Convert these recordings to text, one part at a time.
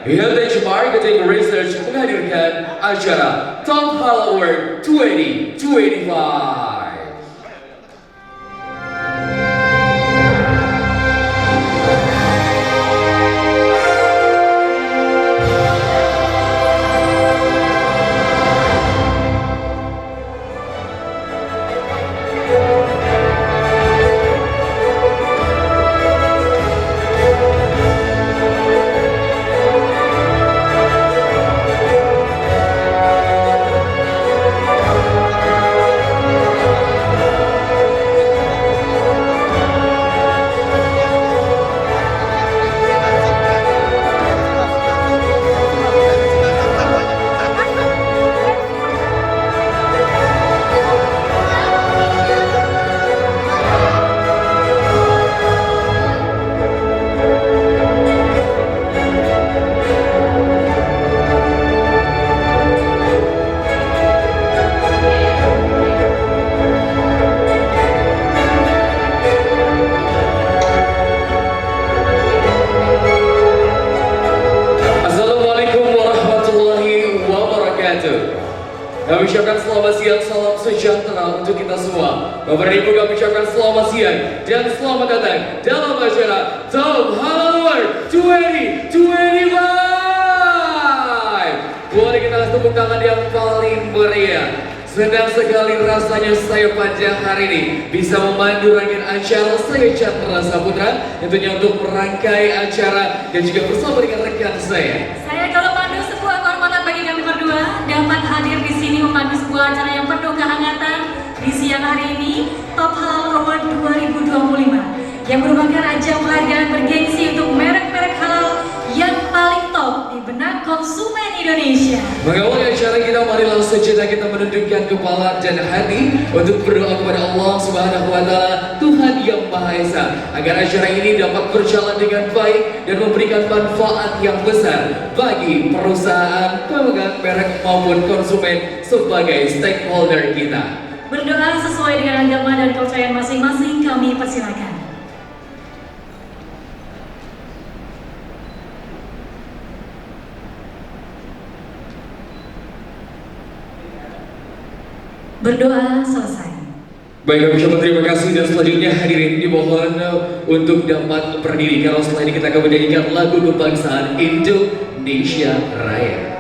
Heritage Marketing Research menghadirkan acara Top Halal Award 2025. Kami ucapkan selamat siang, salam sejahtera untuk kita semua. Bapak dan Ibu, kami ucapkan selamat siang dan selamat datang dalam acara Top Halal Award 2025. Boleh kita kasih tepuk tangan yang paling meriah. Senang sekali rasanya saya pada hari ini bisa memandu rangkaian acara saya Chandra Saputra, tentunya untuk merangkai acara dan juga bersama dengan rekan saya. Saya kalau pandu sebuah kehormatan bagi kami berdua dapat hadir di sini memandu sebuah acara yang penuh kehangatan di siang hari ini, Top Halal Award 2025 yang merupakan ajang penghargaan bergengsi untuk merek-merek halal yang paling top di benak konsumen Indonesia. Mengawali acara kita, marilah sejenak kita menundukkan kepala dan hati untuk berdoa kepada Allah Subhanahu wa Ta'ala, Tuhan yang Maha Esa, agar acara ini dapat berjalan dengan baik dan memberikan manfaat yang besar bagi perusahaan, pemegang merek maupun konsumen sebagai stakeholder kita. Berdoa sesuai dengan agama dan kepercayaan masing-masing, kami persilakan. Berdoa selesai. Baik, kami ucapkan terima kasih dan selanjutnya hadirin dimohon untuk dapat berdiri karena setelah ini kita akan menyanyikan lagu kebangsaan Indonesia Raya.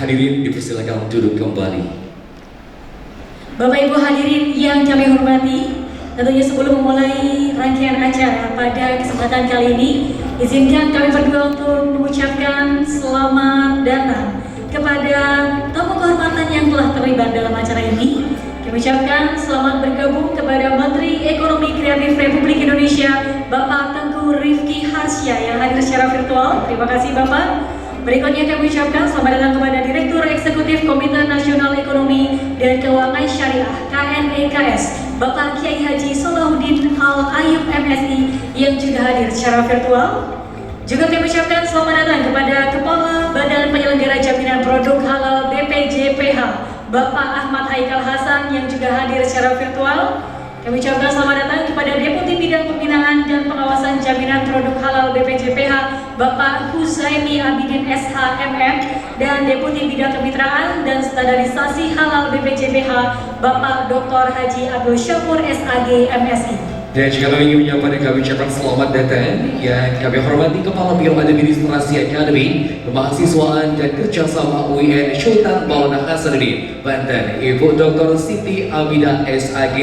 Hadirin dipersilakan duduk kembali. Bapak Ibu hadirin yang kami hormati, tentunya sebelum memulai rangkaian acara pada kesempatan kali ini, Izinkan kami berdua untuk mengucapkan selamat datang kepada tamu kehormatan yang telah terlibat dalam acara ini. Kami ucapkan selamat bergabung kepada Menteri Ekonomi Kreatif Republik Indonesia, Bapak Tengku Rifki Harsya yang hadir secara virtual. Terima kasih Bapak. Berikutnya kami ucapkan selamat datang kepada Direktur Eksekutif Komite Nasional Ekonomi dan Keuangan Syariah KNEKS, Bapak Kiai Haji Salahuddin Al Ayyub MSI yang juga hadir secara virtual. Juga kami ucapkan selamat datang kepada Kepala Badan Penyelenggara Jaminan Produk Halal BPJPH, Bapak Ahmad Haikal Hasan yang juga hadir secara virtual. Kami ucapkan selamat datang kepada Deputi Bidang Pembinaan dan Pengawasan Jaminan Produk Halal BPJPH, Bapak Huzaimi Abidin SHMM, dan Deputi Bidang Kemitraan dan Standarisasi Halal BPJPH, Bapak Dr. Haji Abdul Syakur SAG MSI. Dan jika kami ingin menyapa dan kami ucapkan selamat datang yang kami hormati Kepala Biro Administrasi Akademi Kemahasiswaan dan Kerjasama UIN Sultan Maulana Hasanuddin Banten, Ibu Dr. Siti Amidah SAG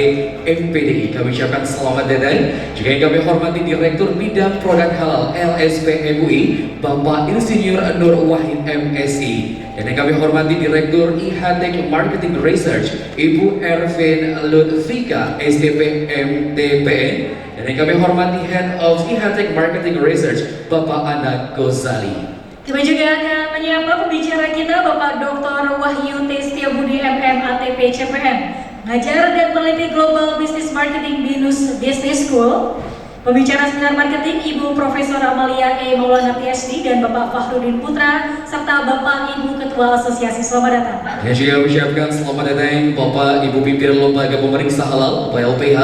MPDI. Kami ucapkan selamat datang. Juga yang kami hormati Direktur Bidang Produk Halal LSP MUI, Bapak Insinyur Nur Wahid MSI. Dan yang kami hormati Direktur IHTEK Marketing Research, Ibu Ervin Lutfika SDP MTPN. Dan yang kami hormati Head of IHTEK Marketing Research, Bapak Anak Gozali. Kami juga akan menyapa pembicara kita, Bapak Dr. Wahyu T. Setiabudi MM ATP CPM, pengajar dan peneliti Global Business Marketing BINUS Business School. Pembicara seminar marketing Ibu Profesor Amalia E. Maulana PhD dan Bapak Fakhrudin Putra serta Bapak Ibu Ketua Asosiasi. Selamat datang. Yang juga ucapkan selamat datang Bapak Ibu Pimpinan Lembaga Pemeriksa Halal Pak LPH.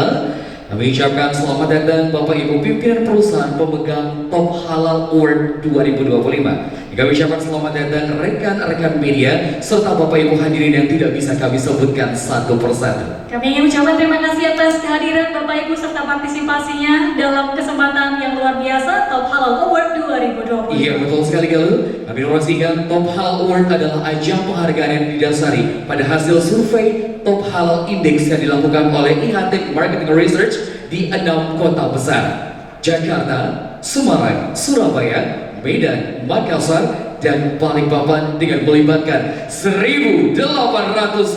Kami ucapkan selamat datang Bapak Ibu Pimpinan Perusahaan Pemegang Top Halal Award 2025. Kami ucapkan selamat datang rekan-rekan media serta Bapak Ibu hadirin yang tidak bisa kami sebutkan satu persatu. Kami ingin ucapkan terima kasih atas kehadiran Bapak Ibu serta partisipasinya dalam kesempatan yang luar biasa Top Halal Award 2020. Iya betul sekali Galuh. Kami informasikan Top Halal Award adalah ajang penghargaan yang didasari pada hasil survei Top Halal Index yang dilakukan oleh IHTEK Marketing Research di 6 kota besar: Jakarta, Semarang, Surabaya, Medan, Makassar, dan Balikpapan dengan melibatkan 1.800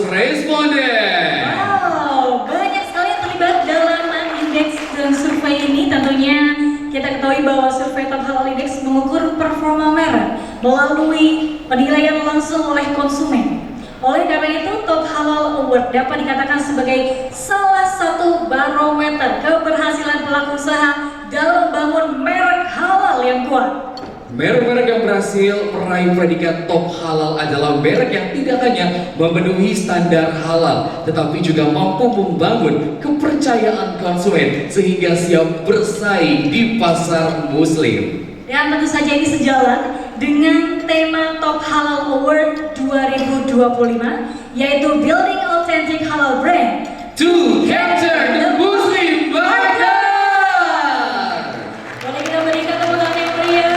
responden. Wow, banyak sekali yang terlibat dalam indeks dan survei ini. Tentunya kita ketahui bahwa survei Top Halal Index mengukur performa merek melalui penilaian langsung oleh konsumen. Oleh karena itu, Top Halal Award dapat dikatakan sebagai salah satu barometer keberhasilan pelaku usaha dalam membangun merek halal yang kuat. Merek-merek yang berhasil meraih predikat top halal adalah merek yang tidak hanya memenuhi standar halal, tetapi juga mampu membangun kepercayaan konsumen sehingga siap bersaing di pasar muslim. Dan tentu saja ini sejalan dengan tema Top Halal Award 2025, yaitu Building Authentic Halal Brand To capture the Muslim market. Boleh kita berikan tepuk tangan yang meriah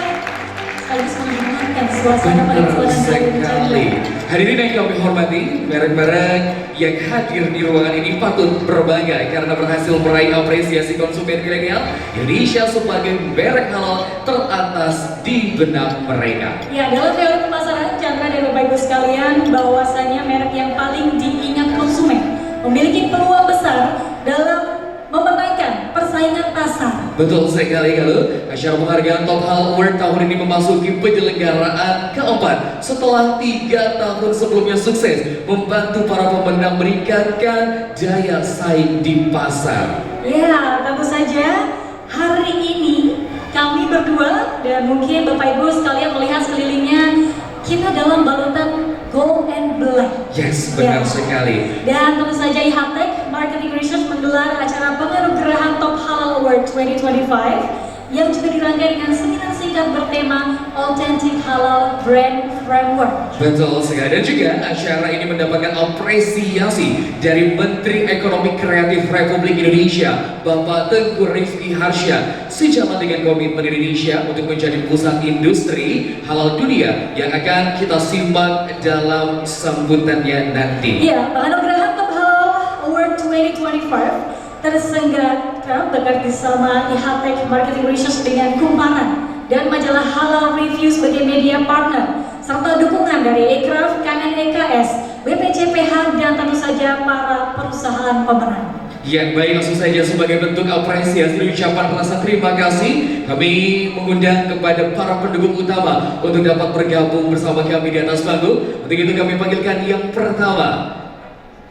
sekaligus menghangatkan suasana pada Benar kesempatan sekali. Hadirin yang kami hormati, merek-merek yang hadir di ruangan ini patut berbangga karena berhasil meraih apresiasi konsumen milenial Indonesia sebagai merek halal teratas di benak mereka. Ya, dalam teori pemasaran, Chandra dan Bapak Ibu sekalian, bahwasanya merek yang paling diingat konsumen memiliki peluang besar dalam memenangkan persaingan pasar. Betul sekali kalau acara penghargaan Top Halal Award tahun ini memasuki penyelenggaraan keempat setelah 3 tahun sebelumnya sukses membantu para pemenang meningkatkan daya saing di pasar. Ya, tentu saja hari ini kami berdua dan mungkin Bapak Ibu sekalian melihat sekelilingnya, kita dalam balutan gold and black. Yes, benar sekali. Dan tentu saja IHTEK Marketing Research menggelar acara penganugerahan Top Halal Award 2025 yang juga dirangkai dengan seminar singkat bertema Authentic Halal Brand Framework. Betul sekali. Dan juga acara ini mendapatkan apresiasi dari Menteri Ekonomi Kreatif Republik Indonesia, Bapak Tengku Rifki Harsya, sejalan dengan komitmen Indonesia untuk menjadi pusat industri halal dunia yang akan kita simak dalam sambutannya nanti. Iya, penganugerahan Top Halal Award 2025 tersenggara bekerjasama IHTEK Marketing Research dengan kumparan dan majalah Halal Review sebagai media partner, serta dukungan dari Ekraf, Kangen EKS, BPJPH, dan tentu saja para perusahaan pemenang. Yang baik, langsung saja sebagai bentuk apresiasi dan ucapan rasa terima kasih, kami mengundang kepada para pendukung utama untuk dapat bergabung bersama kami di atas panggung. Untuk itu kami panggilkan yang pertama,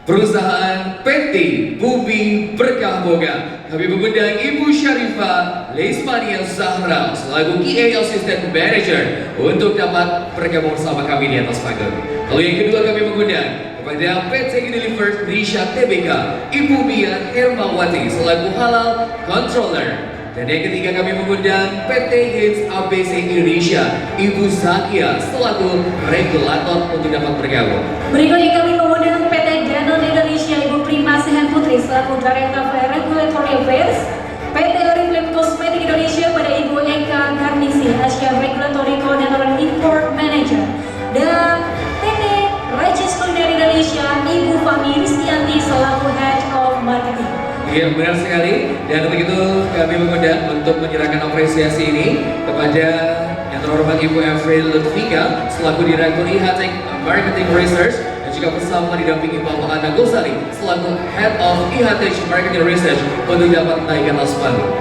perusahaan PT Bumi Berkah Boga. Kami mengundang Ibu Syarifah Lesmania Zahra selaku QA Assistant Manager untuk dapat bergabung bersama kami di atas panggung. Lalu yang kedua kami mengundang kepada PT Unilever Indonesia Tbk, Ibu Mia Hermawati selaku Halal Controller. Dan yang ketiga kami mengundang PT Hits ABC Indonesia, Ibu Zakia selaku regulator untuk dapat bergabung. Berikutnya kami mengundang PT Danone Indonesia, Ibu Prima Sehan Putri selaku Director Regulatory Affairs, PT Oriflame Cosmetic Indonesia pada Ibu Eka Garnisi, Asia Regulatory Coordinator and Import Manager, dan PT Regis Kuliner Indonesia, Ibu Fahmi Ristianti selaku Head of Marketing. Iya, benar sekali. Dan untuk itu kami mengundang untuk menyerahkan apresiasi ini kepada yang terhormat Ibu Avril Lutfika selaku Direktur IHTech Marketing Research, dan juga bersama didampingi Bapak Ana Gosali selaku Head of IHTech Marketing Research untuk dapat naik ke atas panggung.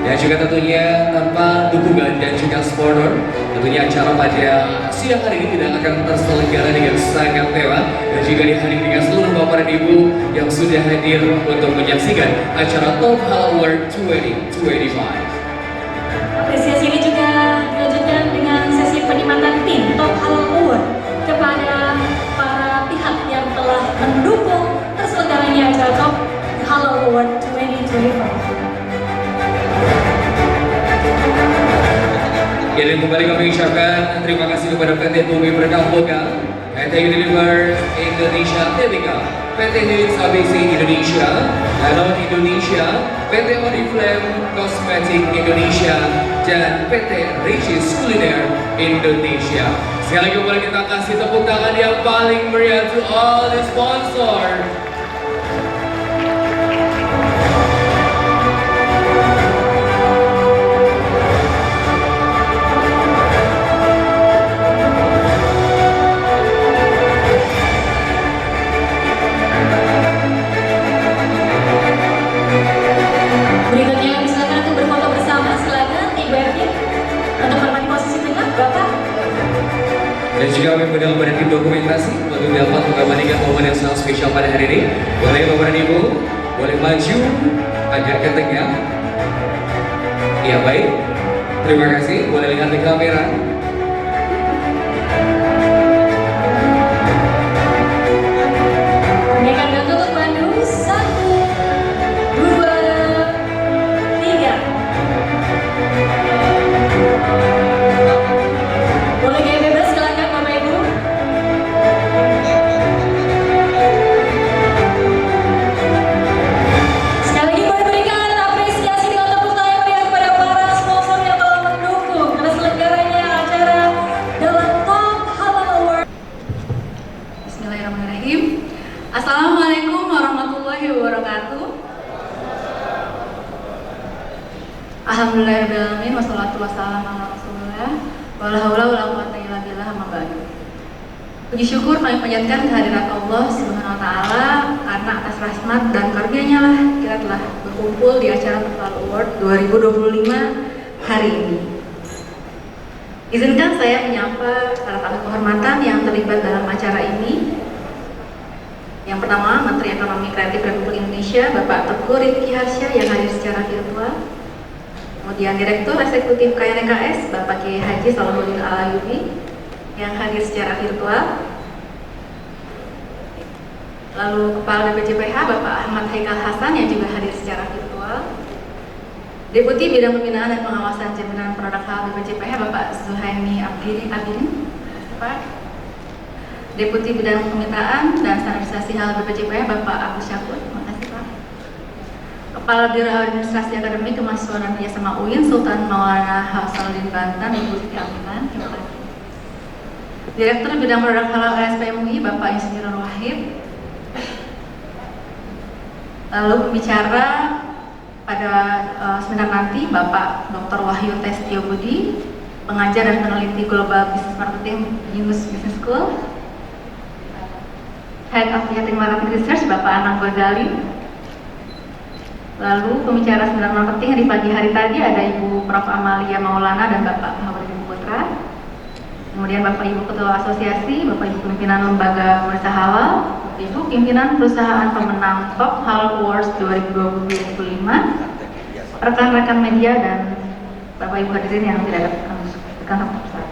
Dan juga tentunya tanpa dukungan dan juga sponsor, tentunya acara pada siang hari ini tidak akan terselenggara dengan sangat mewah dan juga dihadiri dengan seluruh bapak dan ibu yang sudah hadir untuk menyaksikan acara Top Halal Award 2025. Apresiasi ini juga dilanjutkan dengan sesi penikmatan tim Top Halal Award kepada para pihak yang telah mendukung terselenggaranya acara Top Halal Award 2025. Ya, dan kembali kami ucapkan terima kasih kepada PT Bumi Berkah Boga, PT Unilever Indonesia Tbk, PT Hits ABC Indonesia, Danone Indonesia, PT Oriflame Cosmetic Indonesia, dan PT Regis Kuliner Indonesia. Sekali lagi boleh kita kasih tepuk tangan yang paling meriah to all the sponsor. Berikutnya silakan untuk berfoto bersama, silakan Ibu Ervin untuk bermain posisi tengah, Bapak. Dan juga kami mengundang kepada tim dokumentasi untuk dapat mengabadikan momen yang sangat spesial pada hari ini. Boleh Bapak dan Ibu, boleh maju agak ke tengah. Ya baik, terima kasih. Boleh lihat di kamera. Mereka dan tutup Bandung 1, 2, 3. Boleh gaya bebas, silakan Bapak Ibu. Sekali lagi boleh berikan apresiasi dengan tepuk tangan yang meriah kepada para sponsor yang telah mendukung terselenggaranya acara dalam Top Halal Award. Bismillahirrahmanirrahim. Assalamualaikum warahmatullahi wabarakatuh. Alhamdulillahirrahmanirrahim. Wassalatu wassalamu ala rasulillah. Wala haula wala quwwata illa billah, amma ba'du. Puji syukur kami panjatkan kehadirat Allah Subhanahu wa taala karena atas rahmat dan karunia-Nya lah kita telah berkumpul di acara Top Halal Award 2025 hari ini. Izinkan saya menyapa para tamu kehormatan yang terlibat dalam acara ini. Yang pertama, Menteri Ekonomi Kreatif Republik Indonesia, Bapak Teguh Rifki Harsha yang hadir secara virtual. Kemudian Direktur Eksekutif KNKS, Bapak Kiai Haji Salahuddin Al-Ayyubi yang hadir secara virtual. Lalu Kepala BPJPH, Bapak Ahmad Haikal Hasan yang juga hadir secara virtual. Deputi Bidang Pembinaan dan Pengawasan Jaminan Produk Halal BPJPH Bapak Zuhaimi Abidin. Bapak. Deputi Bidang Kemitraan dan Standarisasi Halal BPJPH Bapak Agus Syakur. Terima kasih Pak. Kepala Biro Administrasi Akademik Kemahasiswaan Kerjasama UIN Sultan Maulana Hasanuddin Banten Ibu Siti Aminah. Terima kasih. Direktur Bidang Produk Halal RSPM UI Bapak Insinyur Wahid. Lalu pembicara pada seminar nanti Bapak Dr. Wahyu Testio Budi, pengajar dan peneliti Global Business Marketing Yunus Business School. Head of Marketing Research Bapak Anang Ghazali. Lalu pembicara seminar marketing di pagi hari tadi ada Ibu Prof. Amalia Maulana dan Bapak Hawadin Putra. Kemudian Bapak Ibu Ketua Asosiasi, Bapak Ibu Pimpinan Lembaga Pemerintah Halal, Ibu Pimpinan Perusahaan Pemenang Top Halal Awards 2025, rekan-rekan media dan Bapak Ibu hadirin yang tidak dapat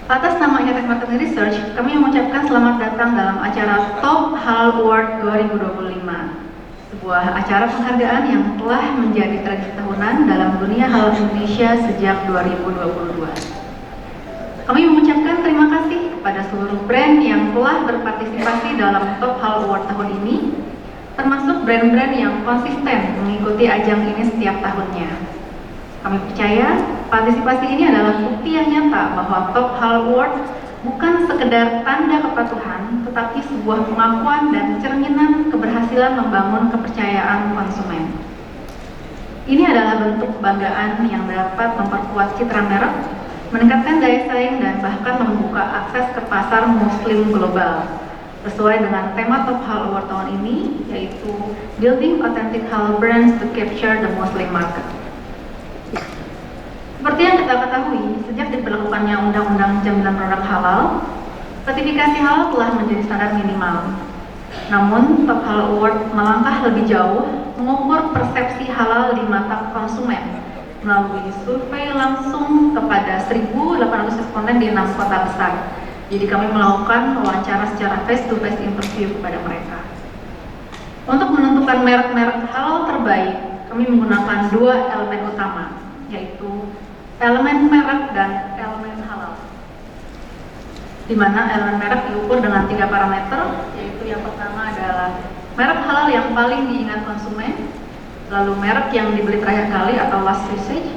atas nama Ingatech Marketing Research, kami mengucapkan selamat datang dalam acara Top Halal Award 2025, sebuah acara penghargaan yang telah menjadi tradisi tahunan dalam dunia halal Indonesia sejak 2022. Kami mengucapkan terima kasih kepada seluruh brand yang telah berpartisipasi dalam Top Halal Award tahun ini, termasuk brand-brand yang konsisten mengikuti ajang ini setiap tahunnya. Kami percaya partisipasi ini adalah bukti yang nyata bahwa Top Halal Award bukan sekedar tanda kepatuhan, tetapi sebuah pengakuan dan cerminan keberhasilan membangun kepercayaan konsumen. Ini adalah bentuk kebanggaan yang dapat memperkuat citra merek, meningkatkan daya saing dan bahkan membuka akses ke pasar muslim global sesuai dengan tema Top Halal Award tahun ini, yaitu Building Authentic Halal Brands to Capture the Muslim Market. Seperti yang kita ketahui, sejak diberlakukannya Undang-Undang Jaminan Produk Halal, sertifikasi halal telah menjadi standar minimal. Namun, Top Halal Award melangkah lebih jauh, mengukur persepsi halal di mata konsumen melalui survei langsung kepada 1.800 responden di 6 kota besar. Jadi kami melakukan wawancara secara face-to-face interview kepada mereka. Untuk menentukan merek-merek halal terbaik, kami menggunakan 2 elemen utama, yaitu elemen merek dan elemen halal. Di mana elemen merek diukur dengan 3 parameter, yaitu yang pertama adalah merek halal yang paling diingat konsumen, lalu merek yang dibeli terakhir kali atau last usage,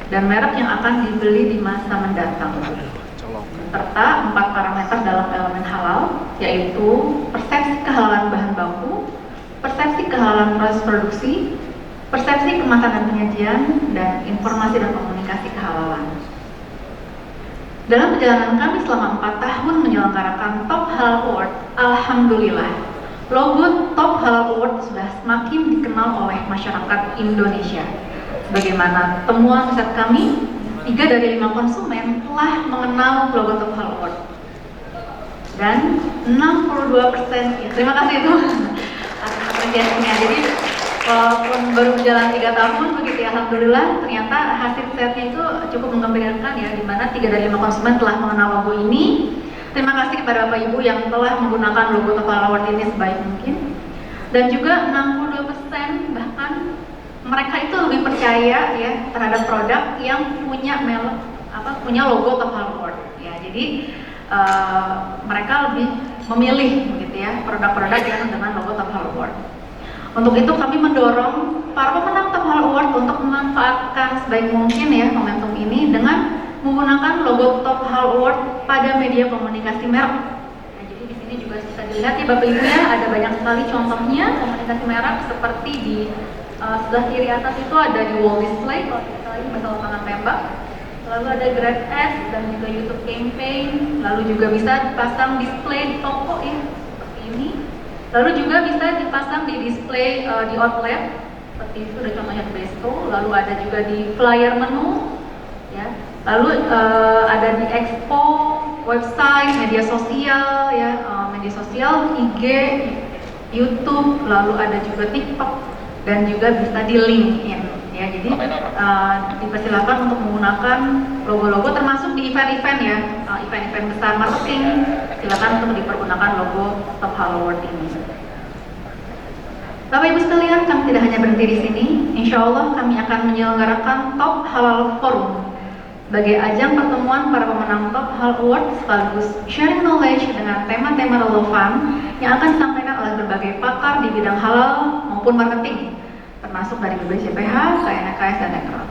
dan merek yang akan dibeli di masa mendatang. Serta 4 parameter dalam elemen halal, yaitu persepsi kehalalan bahan baku, persepsi kehalalan proses produksi, persepsi kemasan dan penyajian, dan informasi dan komunikasi kehalalan. Dalam perjalanan kami selama 4 tahun menyelenggarakan Top Halal Award, alhamdulillah, logo Top Halal Award sudah semakin dikenal oleh masyarakat Indonesia. Bagaimana temuan riset kami, 3 dari 5 konsumen telah mengenal logo Top Halal Award. Dan 62%, ya, terima kasih itu atas apresiasinya. Jadi walaupun baru berjalan 3 tahun begitu ya, alhamdulillah ternyata hasil risetnya itu cukup menggembirakan ya, di mana 3 dari 5 konsumen telah mengenal logo ini. Terima kasih kepada Bapak Ibu yang telah menggunakan logo Top Halal Award ini sebaik mungkin. Dan juga 62% bahkan mereka itu lebih percaya ya terhadap produk yang punya punya logo Top Halal Award. Ya, jadi mereka lebih memilih begitu ya produk-produk yang dengan logo Top Halal Award. Untuk itu kami mendorong para pemenang Top Halal Award untuk memanfaatkan sebaik mungkin ya momentum ini dengan menggunakan logo Top Halal Award pada media komunikasi merek. Nah, jadi di sini juga bisa dilihat ya Bapak Ibu ya, ada banyak sekali contohnya komunikasi merek seperti di sebelah kiri atas itu ada di wall display, kalau kita lagi masalah lapangan tembak. Lalu ada Grab Ads dan juga YouTube campaign. Lalu juga bisa dipasang display di toko ya, seperti ini. Lalu juga bisa dipasang di display di outlet, seperti itu ada contohnya di Besto. Lalu ada juga di flyer menu, ya. Lalu ada di expo, website, media sosial, ya, media sosial, IG, YouTube, lalu ada juga TikTok, dan juga bisa di LinkedIn. Ya, jadi dipersilakan untuk menggunakan logo-logo termasuk di event-event ya, event-event besar marketing. Silakan untuk dipergunakan logo Top Halal Award ini. Bapak Ibu sekalian, kami tidak hanya berhenti di sini. Insya Allah kami akan menyelenggarakan Top Halal Forum sebagai ajang pertemuan para pemenang Top Halal Award sekaligus sharing knowledge dengan tema-tema relevan yang akan disampaikan oleh berbagai pakar di bidang halal maupun marketing, termasuk dari BPJPH, KNKS, dan Ekraf.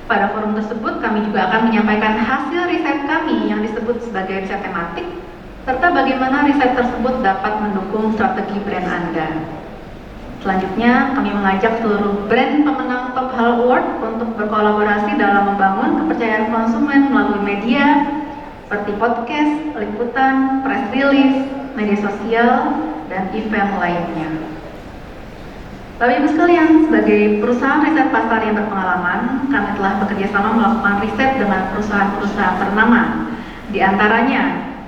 Pada forum tersebut kami juga akan menyampaikan hasil riset kami yang disebut sebagai riset tematik, serta bagaimana riset tersebut dapat mendukung strategi brand Anda. Selanjutnya, kami mengajak seluruh brand pemenang Top Halal Award untuk berkolaborasi dalam membangun kepercayaan konsumen melalui media seperti podcast, liputan, press release, media sosial, dan event lainnya. Bapak Ibu sekalian, sebagai perusahaan riset pasar yang berpengalaman, kami telah bekerja sama melakukan riset dengan perusahaan-perusahaan ternama. Di antaranya,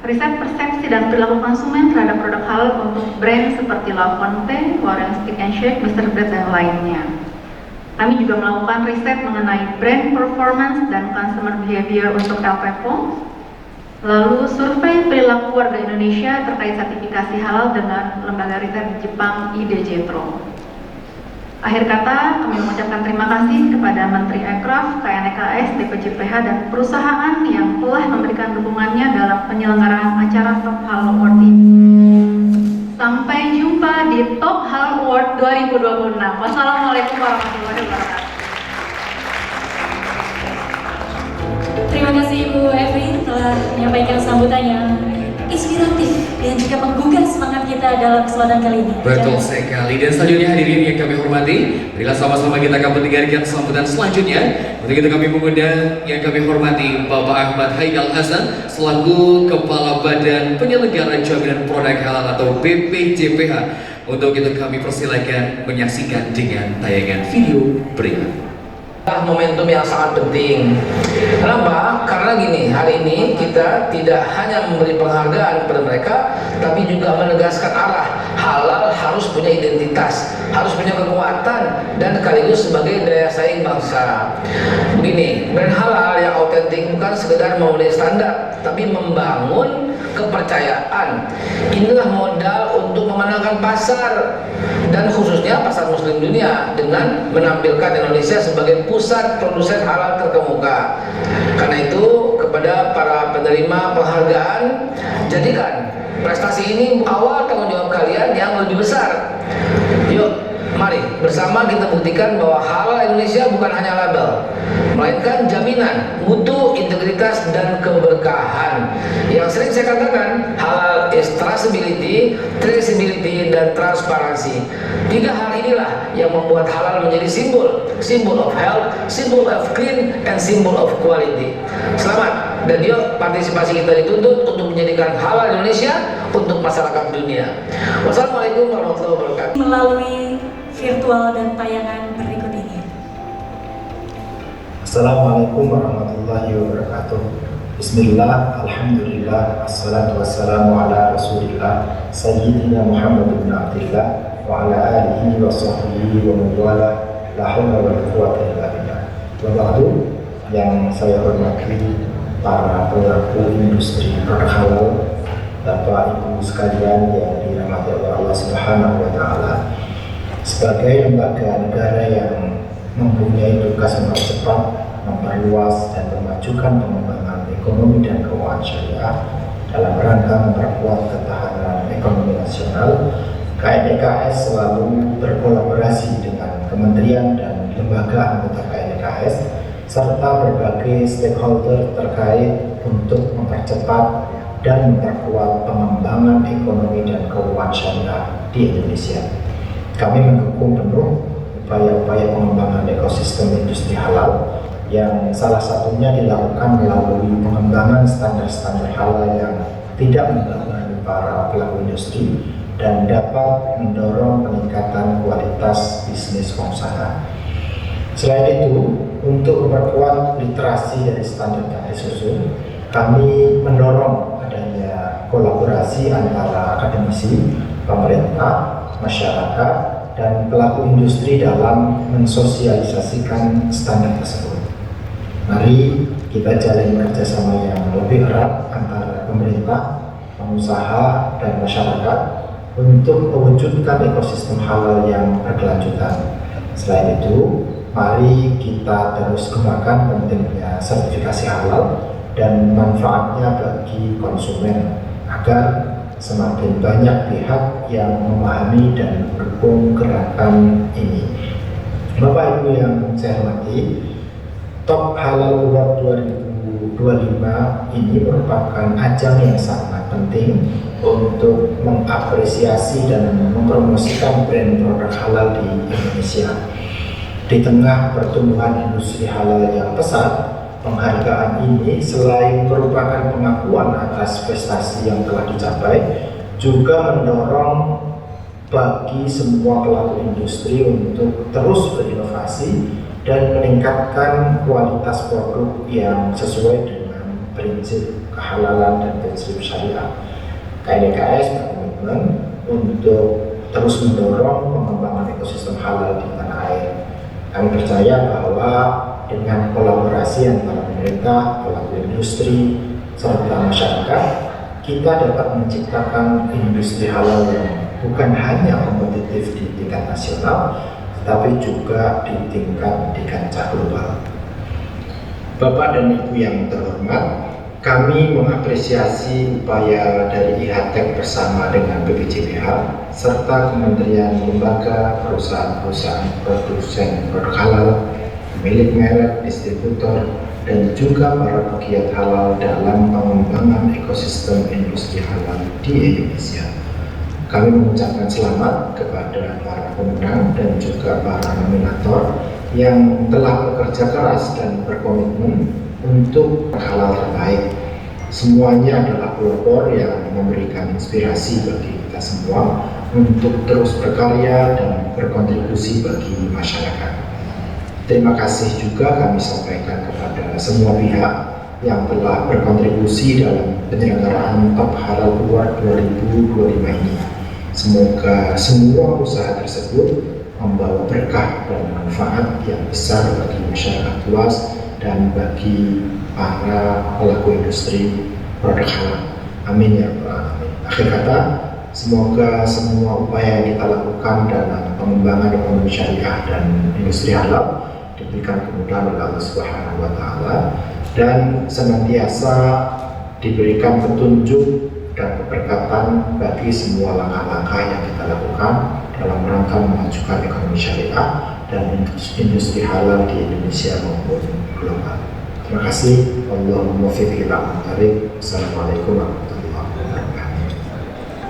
riset persepsi dan perilaku konsumen terhadap produk halal untuk brand seperti La Fonte, Warren Stick and Shake, Mr. Bread, dan lainnya. Kami juga melakukan riset mengenai brand performance dan consumer behavior untuk LP Pons, lalu survei perilaku warga Indonesia terkait sertifikasi halal dengan lembaga riset Jepang IDJTRO. Akhir kata, kami mengucapkan terima kasih kepada Menteri Ekraf, KNKS, BPJPH, dan perusahaan yang telah memberikan dukungannya dalam penyelenggaraan acara Top Halal Award ini. Sampai jumpa di Top Halal Award 2026. Wassalamualaikum warahmatullahi wabarakatuh. Terima kasih Ibu Evi telah menyampaikan sambutannya inspiratif dan juga menggugah semangat kita dalam kesempatan kali ini. Betul sekali. Dan selanjutnya hadirin yang kami hormati, marilah sama-sama kita akan mendengarkan sambutan selanjutnya. Untuk itu kami mengundang yang kami hormati Bapak Ahmad Haikal Hasan selaku Kepala Badan Penyelenggara Jaminan Produk Halal atau BPJPH. Untuk itu kami persilakan menyaksikan dengan tayangan video berikut. Momentum yang sangat penting. Kenapa? Karena gini, hari ini kita tidak hanya memberi penghargaan kepada mereka, tapi juga menegaskan arah. Halal harus punya identitas, harus punya kekuatan, dan sekaligus sebagai daya saing bangsa. Begini, brand halal yang autentik bukan sekedar memenuhi standar, tapi membangun kepercayaan. Inilah modal untuk memenangkan pasar, dan khususnya pasar muslim dunia, dengan menampilkan Indonesia sebagai pusat produsen halal terkemuka. Karena itu, kepada para penerima penghargaan, jadikan prestasi ini awal tanggung jawab kalian yang lebih besar. Yuk, mari bersama kita buktikan bahwa halal Indonesia bukan hanya label, melainkan jaminan mutu, integritas, dan keberkahan. Yang sering saya katakan, halal is traceability, traceability, dan transparansi. Tiga hal inilah yang membuat halal menjadi simbol of health, symbol of clean, and symbol of quality. Selamat, dan yuk partisipasi kita dituntut untuk menjadikan halal Indonesia untuk masyarakat dunia. Wassalamualaikum warahmatullahi wabarakatuh. Melalui virtual dan tayangan berikut ini. Assalamualaikum warahmatullahi wabarakatuh. Bismillah, alhamdulillah, assalatu wassalamu ala rasulillah Sayyidina Muhammad bin Abdillah wa ala alihi wa sahbihi wa mawala la hawla wa la quwwata illa billah. Wa ba'du, yang saya hormati para pelaku industri produk halal, Bapak Ibu sekalian yang dirahmati oleh Allah Subhanahu wa taala. Sebagai lembaga negara yang mempunyai tugas mempercepat, memperluas, dan memajukan pengembangan ekonomi dan keuangan syariah dalam rangka memperkuat ketahanan ekonomi nasional, KNKS selalu berkolaborasi dengan kementerian dan lembaga anggota KNKS serta berbagai stakeholder terkait untuk mempercepat dan memperkuat pengembangan ekonomi dan keuangan syariah di Indonesia. Kami mendukung penuh upaya-upaya pengembangan ekosistem industri halal yang salah satunya dilakukan melalui pengembangan standar-standar halal yang tidak membebani para pelaku industri dan dapat mendorong peningkatan kualitas bisnis pengusaha. Selain itu, untuk memperkuat literasi dari standar yang disusun, kami mendorong adanya kolaborasi antara akademisi, pemerintah, masyarakat, dan pelaku industri dalam mensosialisasikan standar tersebut. Mari kita jalin kerjasama yang lebih erat antara pemerintah, pengusaha, dan masyarakat untuk mewujudkan ekosistem halal yang berkelanjutan. Selain itu, mari kita terus kembangkan pentingnya sertifikasi halal dan manfaatnya bagi konsumen agar semakin banyak pihak yang memahami dan mendukung gerakan ini. Bapak Ibu yang saya hormati, Top Halal Award 2025 ini merupakan ajang yang sangat penting untuk mengapresiasi dan mempromosikan brand produk halal di Indonesia. Di tengah pertumbuhan industri halal yang pesat, penghargaan ini selain merupakan pengakuan atas prestasi yang telah dicapai, juga mendorong bagi semua pelaku industri untuk terus berinovasi dan meningkatkan kualitas produk yang sesuai dengan prinsip kehalalan dan prinsip syariah. KDKS berkomitmen untuk terus mendorong pengembangan ekosistem halal di tanah air. Kami percaya bahwa dengan kolaborasi antara pemerintah, pelaku industri, serta masyarakat, kita dapat menciptakan industri halal yang bukan hanya kompetitif di tingkat nasional, tetapi juga di kancah global. Bapak dan Ibu yang terhormat, kami mengapresiasi upaya dari IHTEK bersama dengan BPJPH serta kementerian, lembaga, perusahaan-perusahaan produsen produk halal, milik merek, distributor, dan juga para pegiat halal dalam pengembangan ekosistem industri halal di Indonesia. Kami mengucapkan selamat kepada para pemenang dan juga para nominator yang telah bekerja keras dan berkomitmen untuk halal terbaik. Semuanya adalah pelopor yang memberikan inspirasi bagi kita semua untuk terus berkarya dan berkontribusi bagi masyarakat. Terima kasih juga kami sampaikan kepada semua pihak yang telah berkontribusi dalam penyelenggaraan Top Halal Award 2025 ini. Semoga semua usaha tersebut membawa berkah dan manfaat yang besar bagi masyarakat luas dan bagi para pelaku industri produk halal. Amin ya rabbal alamin. Akhir kata, semoga semua upaya yang kita lakukan dalam pengembangan ekonomi syariah dan industri halal diberikan kemudahan oleh Allah Subhanahu wa Ta'ala dan senantiasa diberikan petunjuk dan keberkatan bagi semua langkah-langkah yang kita lakukan dalam rangka memajukan ekonomi syariah dan industri halal di Indonesia maupun global. Terima kasih. Allahumma muwaffiq ila aqwamit. Assalamualaikum warahmatullahi wabarakatuh.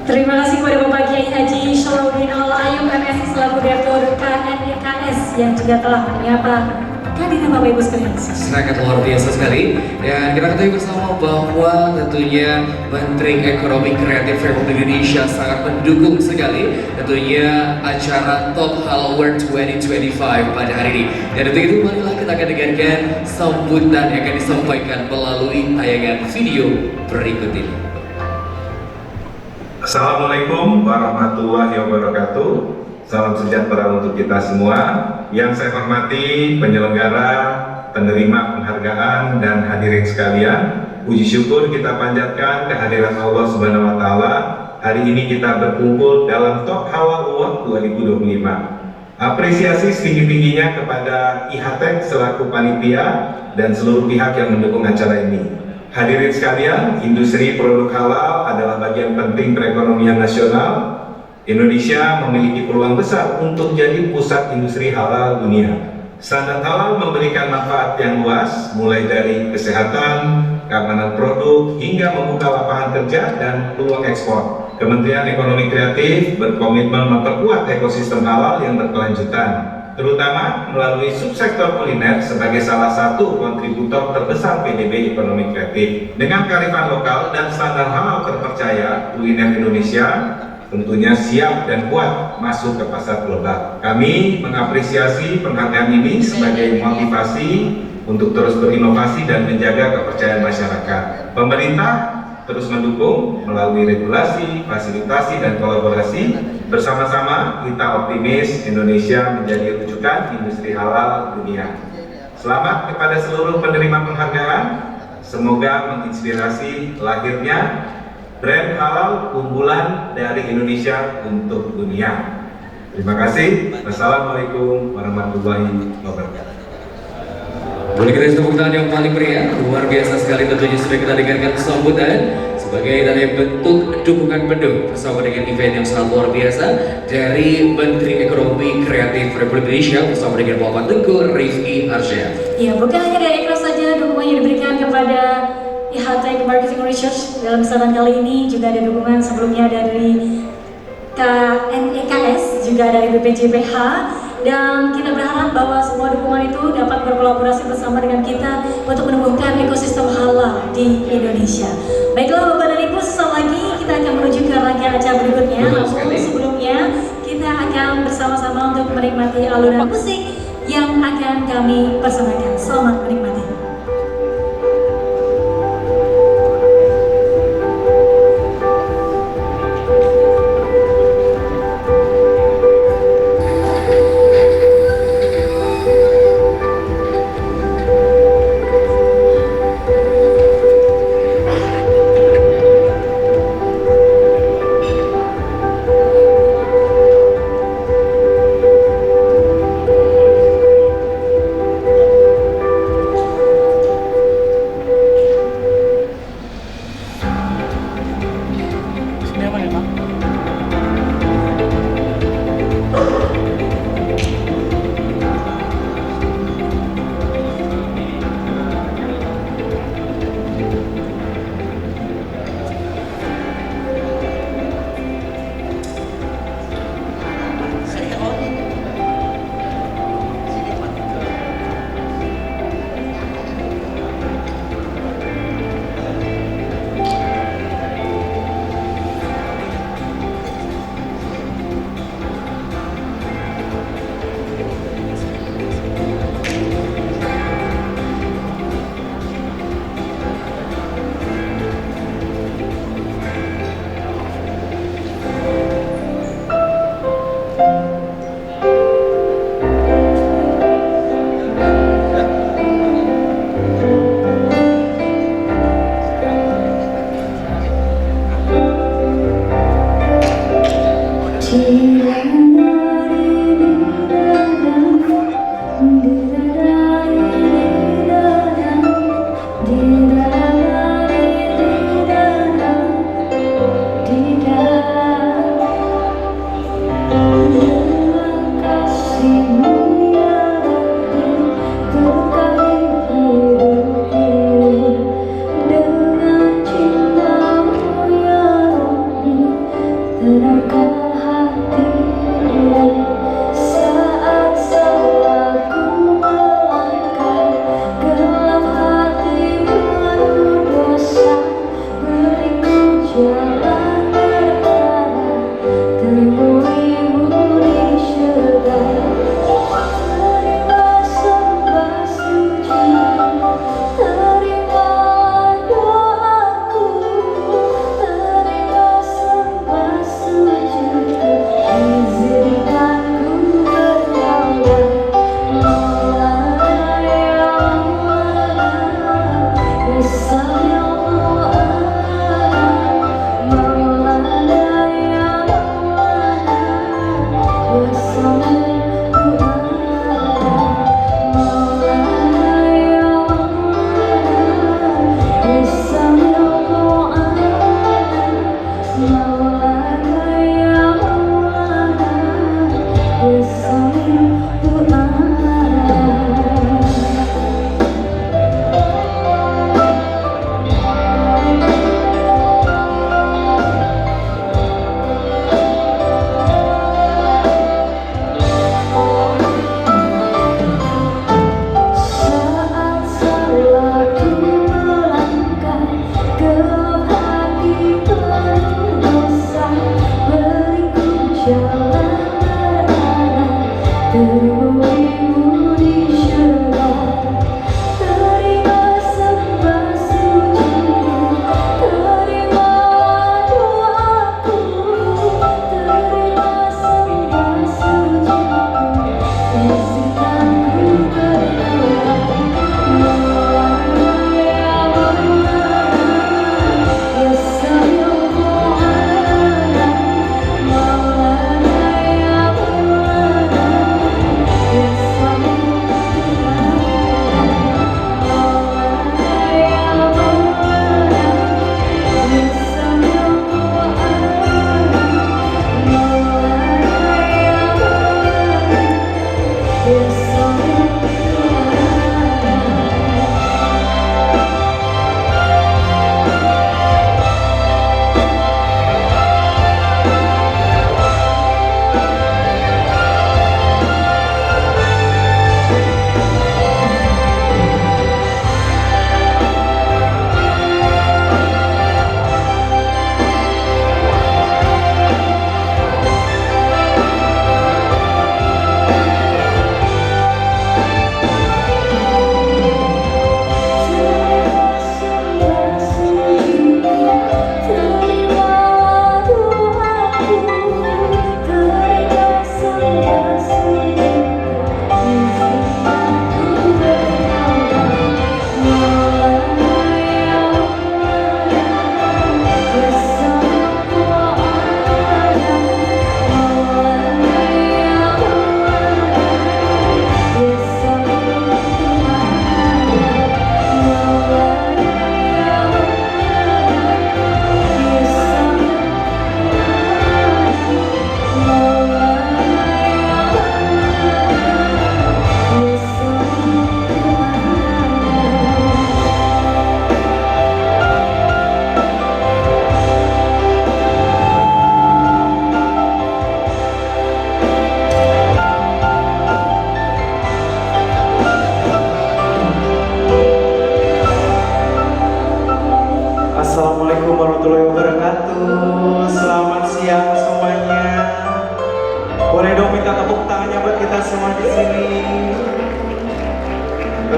Terima kasih kepada Bapak Kiai Haji Syarauddin Al-Ayub MSI selaku Direktur KNIKS yang juga telah menyapa kehadiran Bapak Ibu sekalian. Sangat luar biasa sekali. Dan kita ketahui bersama bahwa tentunya Menteri Ekonomi Kreatif Republik Indonesia sangat mendukung sekali tentunya acara Top Halal Award 2025 pada hari ini. Dan untuk itu marilah kita akan dengarkan sambutan yang akan disampaikan melalui tayangan video berikut ini. Assalamualaikum warahmatullahi wabarakatuh. Salam sejahtera untuk kita semua. Yang saya hormati penyelenggara, penerima penghargaan, dan hadirin sekalian. Puji syukur kita panjatkan kehadiran Allah Subhanahu wa Ta'ala. Hari ini kita berkumpul dalam Top Halal Award 2025. Apresiasi setinggi-tingginya kepada IHTEK selaku panitia dan seluruh pihak yang mendukung acara ini. Hadirin sekalian, industri produk halal adalah bagian penting perekonomian nasional. Indonesia memiliki peluang besar untuk jadi pusat industri halal dunia. Standar halal memberikan manfaat yang luas, mulai dari kesehatan, keamanan produk, hingga membuka lapangan kerja dan peluang ekspor. Kementerian Ekonomi Kreatif berkomitmen memperkuat ekosistem halal yang berkelanjutan, terutama melalui subsektor kuliner sebagai salah satu kontributor terbesar PDB Ekonomi Kreatif. Dengan kearifan lokal dan standar halal terpercaya, kuliner Indonesia tentunya siap dan kuat masuk ke pasar global. Kami mengapresiasi penghargaan ini sebagai motivasi untuk terus berinovasi dan menjaga kepercayaan masyarakat. Pemerintah terus mendukung melalui regulasi, fasilitasi, dan kolaborasi. Bersama-sama kita optimis Indonesia menjadi rujukan industri halal dunia. Selamat kepada seluruh penerima penghargaan. Semoga menginspirasi lahirnya brand halal unggulan dari Indonesia untuk dunia. Terima kasih. Wassalamualaikum warahmatullahi wabarakatuh. Boleh kita tepuk tangan yang paling meriah. Luar biasa sekali tentunya sudah kita dengarkan sambutan sebagai dari bentuk dukungan penuh bersama dengan event yang sangat luar biasa dari Menteri Ekonomi Kreatif Republik Indonesia bersama dengan Bapak Tengku Rifki Harsha. Ya, bukan hanya dari Ekro saja dukungan yang diberikan kepada IHT Marketing Research dalam kesempatan kali ini, juga ada dukungan sebelumnya dari KNEKS, juga dari BPJPH, dan kita berharap bahwa semua dukungan itu dapat berkolaborasi bersama dengan kita untuk menumbuhkan ekosistem halal di Indonesia. Baiklah Bapak dan Ibu, sesaat lagi kita akan menuju ke rangkaian acara berikutnya. Namun sebelumnya kita akan bersama-sama untuk menikmati alunan musik yang akan kami persembahkan. Selamat menikmati.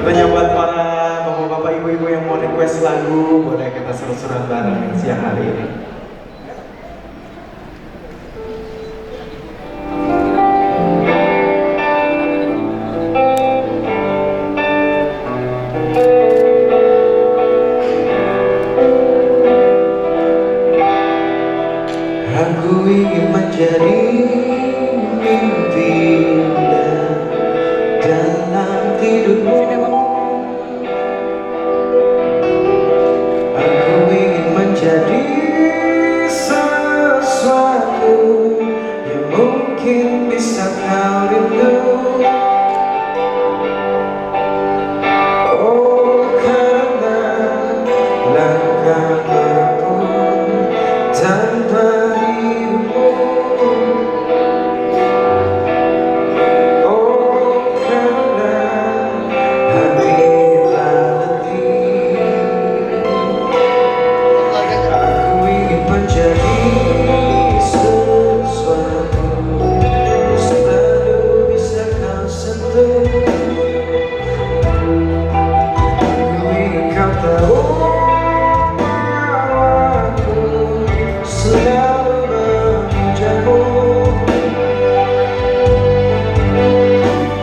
Tentunya buat para bapak-bapak, ibu-ibu yang mau request lagu, boleh kita seru-seruan bareng siang hari ini. Aku ingin menjadi mimpi dalam tidurmu. Aku ingin menjadi sesuatu yang mungkin bisa kau rindu. Oh, karena langkah berpun tanpa dirimu. Oh, karena hati letih. Aku ingin menjadi sesuatu yang selalu bisa kau sentuh. Aku ingin kau tahu bahwa aku selalu memujamu.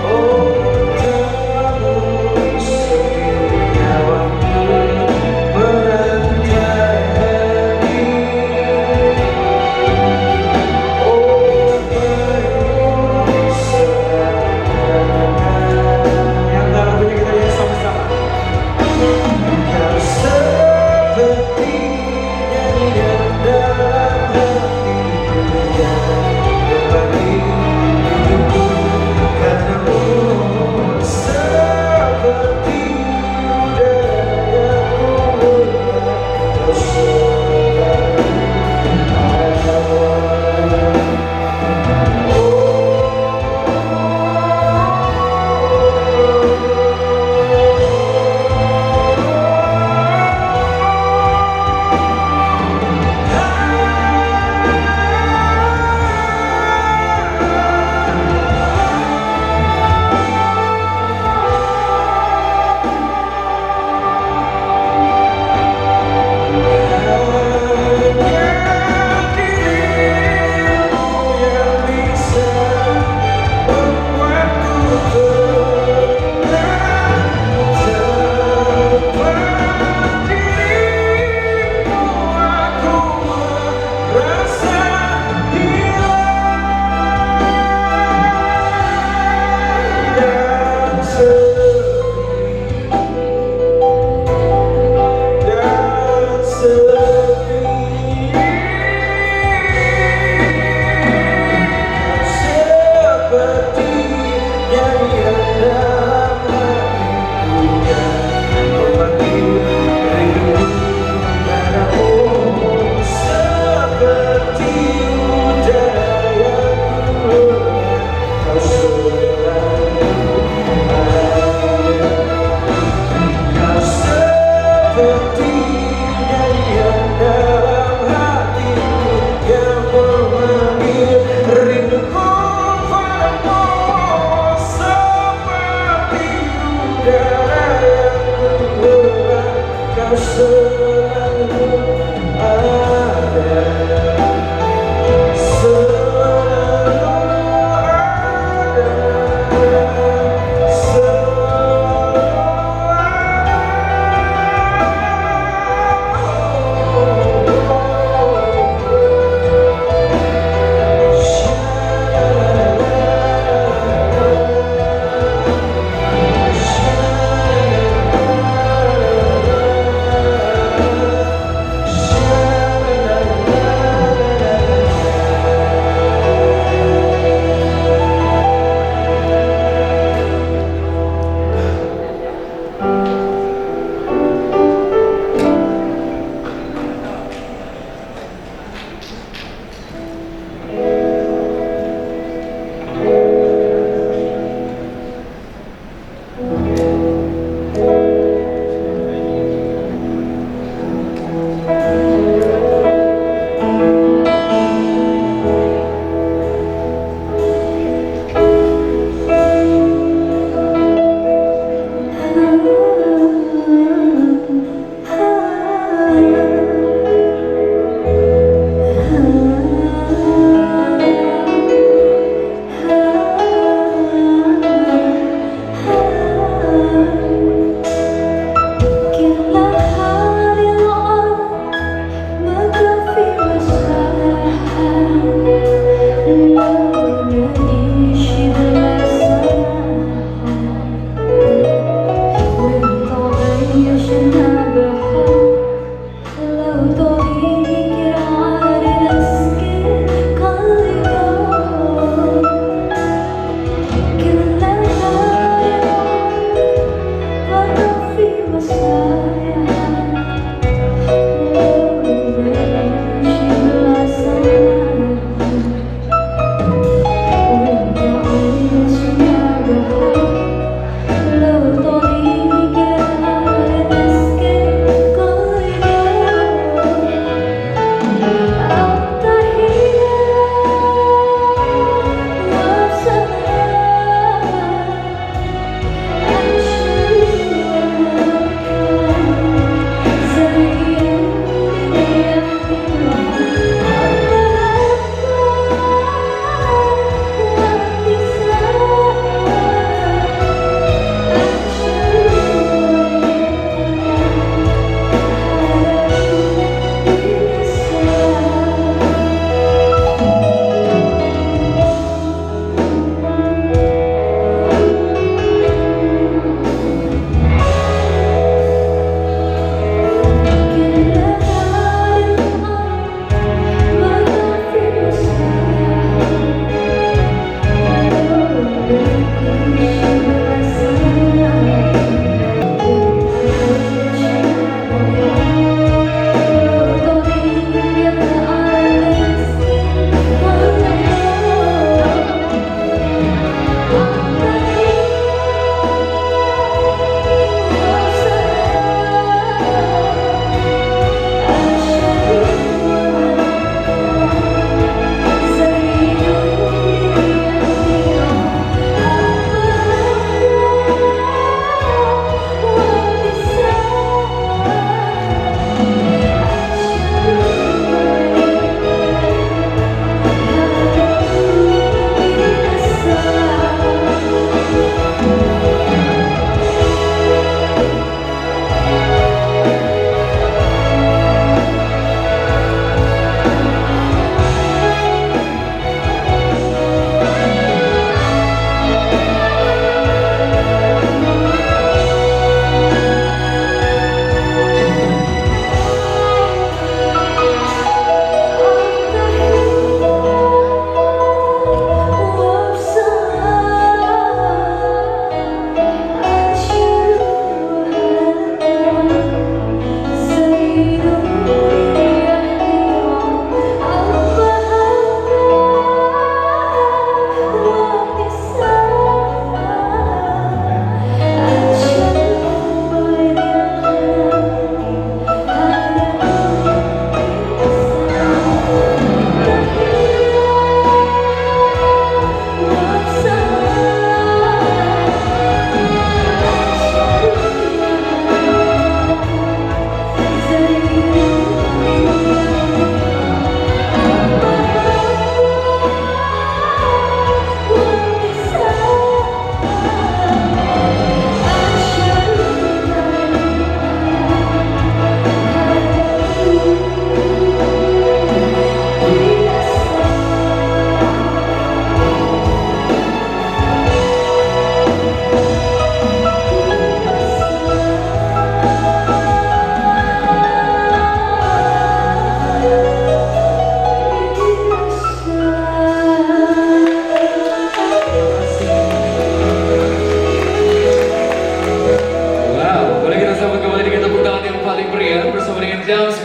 Oh, tanpamu sepinya waktu merantai hati. Oh, baru sekarang yang dalam bunyi kita nyanyi sama-sama. Kau seperti nyanyian dalam hatiku yang berbagi hidupku karena-Mu. Seperti udara yang murah, Kau selalu ada.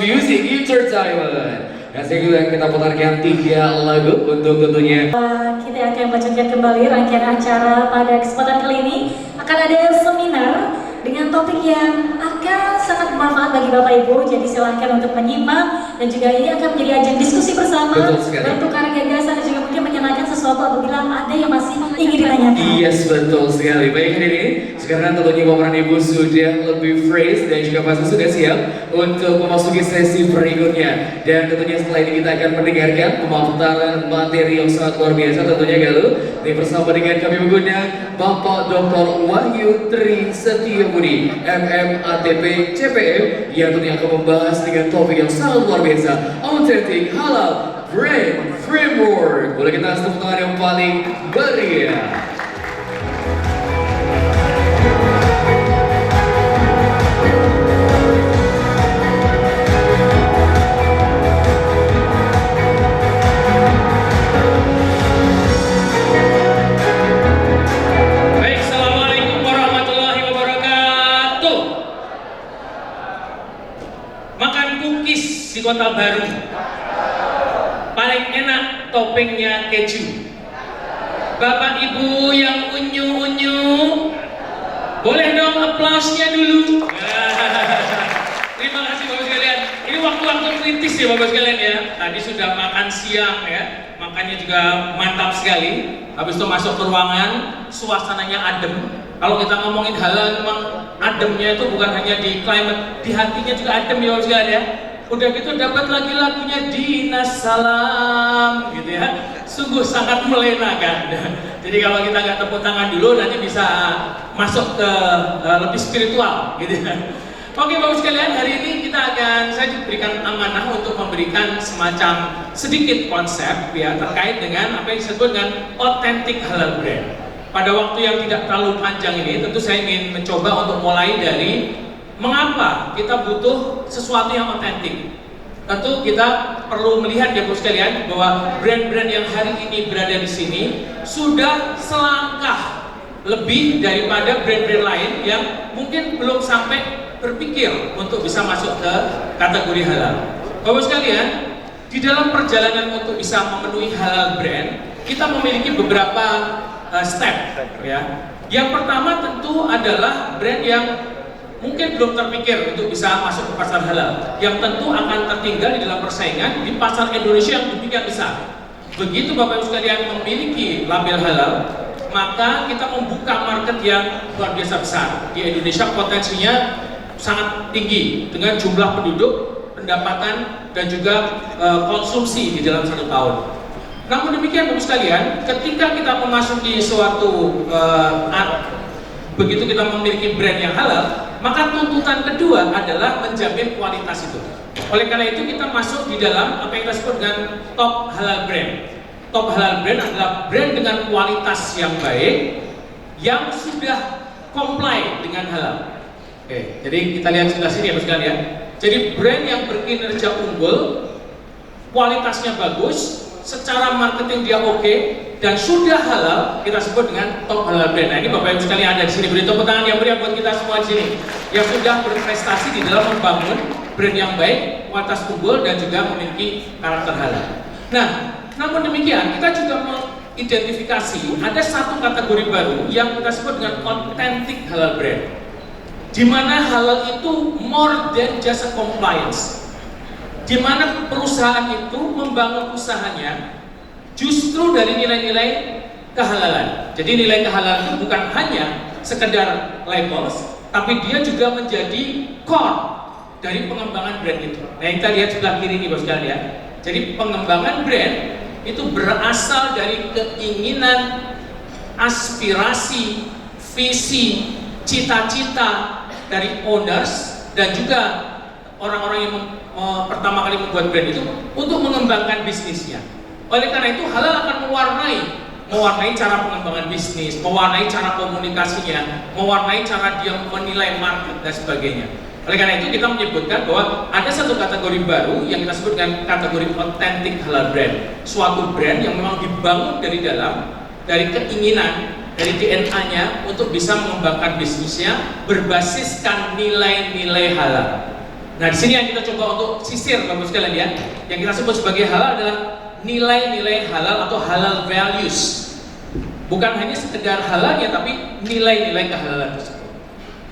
Music Entertainment. Nah, sekarang kita putarkan 3 lagu untuk tentunya. Kita akan bacakan kembali rangkaian acara pada kesempatan kali ini. Akan ada seminar dengan topik yang akan sangat bermanfaat bagi Bapak Ibu. Jadi silahkan untuk menyimak dan juga ini akan menjadi ajang diskusi bersama, bertukar gagasan dan juga mungkin menyenangkan sesuatu apabila ada yang masih ingin ditanyakan. Yes, betul sekali. Baik ini, sekarang tentunya Bapak Ibu sudah lebih fresh dan juga pasti sudah siap untuk memasuki sesi berikutnya. Dan tentunya setelah ini kita akan mendengarkan pemaparan materi yang sangat luar biasa tentunya Galuh. Ini bersama dengan kami mengundang Bapak Dr. Wahyu Tri Setiabudi, MMATP CPM, yang tentunya akan membahas dengan topik yang sangat luar biasa, Authentic Halal Brand Framework. Boleh kita tepuk tangan yang paling meriah. di Kota Baru? Paling enak toppingnya keju. Bapak Ibu yang unyu-unyu, boleh dong aplausnya dulu. Terima kasih Bapak sekalian. Ini waktu-waktu kritis ya Bapak sekalian ya. Tadi sudah makan siang ya, makannya juga mantap sekali. Habis itu masuk ke ruangan, suasananya adem. Kalau kita ngomongin halal, memang ademnya itu bukan hanya di climate, di hatinya juga adem ya Bapak sekalian ya. Udah gitu dapat lagi lagunya Dinas Salam gitu ya. Sungguh sangat melenakan. Jadi kalau kita nggak tepuk tangan dulu nanti bisa masuk ke lebih spiritual gitu ya. Oke Bapak sekalian, hari ini saya diberikan amanah untuk memberikan semacam sedikit konsep ya terkait dengan apa yang disebut dengan authentic halal brand. Pada waktu yang tidak terlalu panjang ini, tentu saya ingin mencoba untuk mulai dari mengapa kita butuh sesuatu yang otentik. Tentu kita perlu melihat ya Bapak sekalian bahwa brand-brand yang hari ini berada di sini sudah selangkah lebih daripada brand-brand lain yang mungkin belum sampai berpikir untuk bisa masuk ke kategori halal. Bapak sekalian, di dalam perjalanan untuk bisa memenuhi halal brand, kita memiliki beberapa step ya. Yang pertama tentu adalah brand yang mungkin belum terpikir untuk bisa masuk ke pasar halal, yang tentu akan tertinggal di dalam persaingan di pasar Indonesia yang demikian besar. Begitu Bapak Ibu sekalian memiliki label halal, maka kita membuka market yang luar biasa besar. Di Indonesia potensinya sangat tinggi dengan jumlah penduduk, pendapatan, dan juga konsumsi di dalam 1 tahun. Namun demikian Bapak sekalian, ketika kita memasuki suatu begitu kita memiliki brand yang halal, maka tuntutan kedua adalah menjamin kualitas itu. Oleh karena itu kita masuk di dalam apa yang kita sebut dengan top halal brand. Top halal brand adalah brand dengan kualitas yang baik, yang sudah comply dengan halal. Oke, jadi kita lihat sebelah sini ya Bapak sekalian. Jadi brand yang berkinerja unggul, kualitasnya bagus, secara marketing dia oke, dan sudah halal, kita sebut dengan top halal brand. Nah ini Bapak Ibu sekalian ada di sini, beri tepuk tangan yang meriah buat kita semua di sini yang sudah berprestasi di dalam membangun brand yang baik, kualitas unggul, dan juga memiliki karakter halal. Nah, namun demikian kita juga mengidentifikasi ada satu kategori baru yang kita sebut dengan authentic halal brand, di mana halal itu more than just a compliance, di mana perusahaan itu membangun usahanya justru dari nilai-nilai kehalalan. Jadi nilai kehalalan itu bukan hanya sekedar labels, tapi dia juga menjadi core dari pengembangan brand itu. Nah kita lihat sebelah kiri ini Bapak sekalian. Jadi pengembangan brand itu berasal dari keinginan, aspirasi, visi, cita-cita dari owners dan juga orang-orang yang pertama kali membuat brand itu untuk mengembangkan bisnisnya. Oleh karena itu halal akan mewarnai cara pengembangan bisnis, mewarnai cara komunikasinya, mewarnai cara dia menilai market dan sebagainya. Oleh karena itu kita menyebutkan bahwa ada satu kategori baru yang kita sebut dengan kategori authentic halal brand. Suatu brand yang memang dibangun dari dalam, dari keinginan, dari DNA-nya untuk bisa mengembangkan bisnisnya berbasiskan nilai-nilai halal. Nah di sini yang kita coba untuk sisir Bapak sekalian ya, yang kita sebut sebagai halal adalah nilai-nilai halal atau halal values. Bukan hanya sekedar halalnya, tapi nilai-nilai kehalalan tersebut.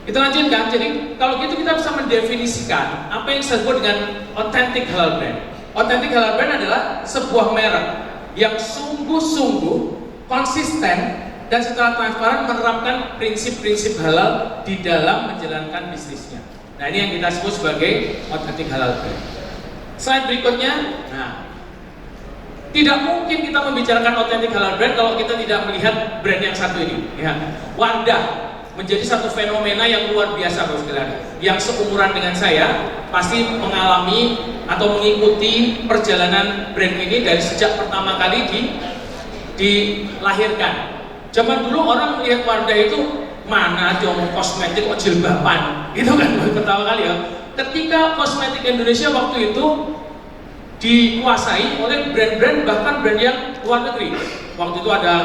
Kita lanjutkan. Jadi kalau gitu kita bisa mendefinisikan apa yang disebut dengan authentic halal brand. Authentic halal brand adalah sebuah merek yang sungguh-sungguh konsisten dan secara transparan menerapkan prinsip-prinsip halal di dalam menjalankan bisnisnya. Nah ini yang kita sebut sebagai authentic halal brand. Slide berikutnya. Nah, tidak mungkin kita membicarakan authentic halal brand kalau kita tidak melihat brand yang satu ini. Ya, Wardah menjadi satu fenomena yang luar biasa Bapak sekalian. Yang seumuran dengan saya pasti mengalami atau mengikuti perjalanan brand ini dari sejak pertama kali dilahirkan. Zaman dulu orang melihat Wardah itu mana dong kosmetik kok jilbaban, gitu kan pertama kali ya. Ketika kosmetik Indonesia waktu itu dikuasai oleh brand-brand bahkan brand yang luar negeri. Waktu itu ada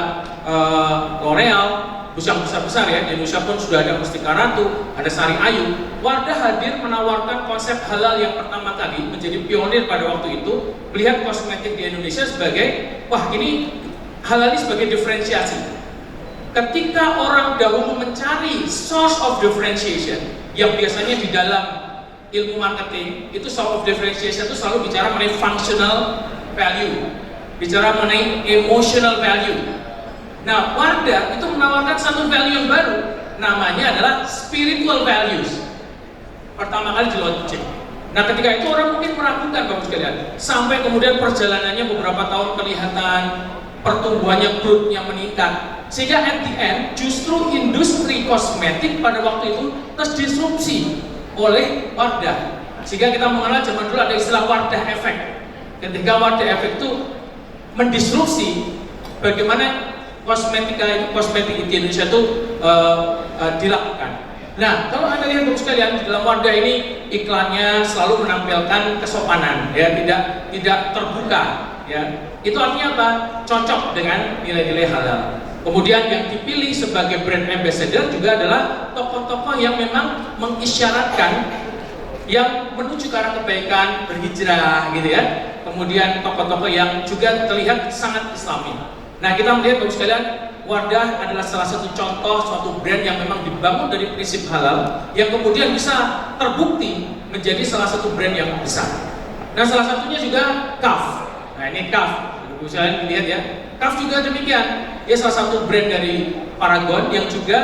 L'Oreal, bus yang besar-besar ya. Di Indonesia pun sudah ada Mustika Ratu, ada Sari Ayu. Wardah hadir menawarkan konsep halal yang pertama kali, menjadi pionir pada waktu itu, melihat kosmetik di Indonesia sebagai, wah ini halal ini sebagai diferensiasi. Ketika orang dahulu mencari source of differentiation, yang biasanya di dalam ilmu marketing itu source of differentiation itu selalu bicara mengenai functional value, bicara mengenai emotional value. Nah, Wardah itu menawarkan satu value yang baru, namanya adalah spiritual values. Pertama kali di launching. Nah, ketika itu orang mungkin meragukan Bapak sekalian, sampai kemudian perjalanannya beberapa tahun kelihatan pertumbuhannya, growth-nya meningkat, sehingga at the end justru industri kosmetik pada waktu itu terdisrupsi oleh Wardah. Sehingga kita mengenal zaman dulu ada istilah Wardah Effect. Ketika Wardah Effect itu mendisrupsi bagaimana kosmetik di Indonesia itu dilakukan. Nah, kalau Anda lihat Bapak sekalian, di dalam Wardah ini iklannya selalu menampilkan kesopanan, ya, tidak terbuka, ya. Itu artinya apa? Cocok dengan nilai-nilai halal. Kemudian yang dipilih sebagai brand ambassador juga adalah tokoh-tokoh yang memang mengisyaratkan yang menuju ke arah kebaikan, berhijrah, gitu ya. Kemudian tokoh-tokoh yang juga terlihat sangat Islami. Nah, kita melihat Bapak sekalian, Wardah adalah salah satu contoh suatu brand yang memang dibangun dari prinsip halal, yang kemudian bisa terbukti menjadi salah satu brand yang besar. Nah, salah satunya juga Kaf. Nah, ini Kaf, Bapak sekalian lihat ya. Kaf juga demikian. Dia salah satu brand dari Paragon yang juga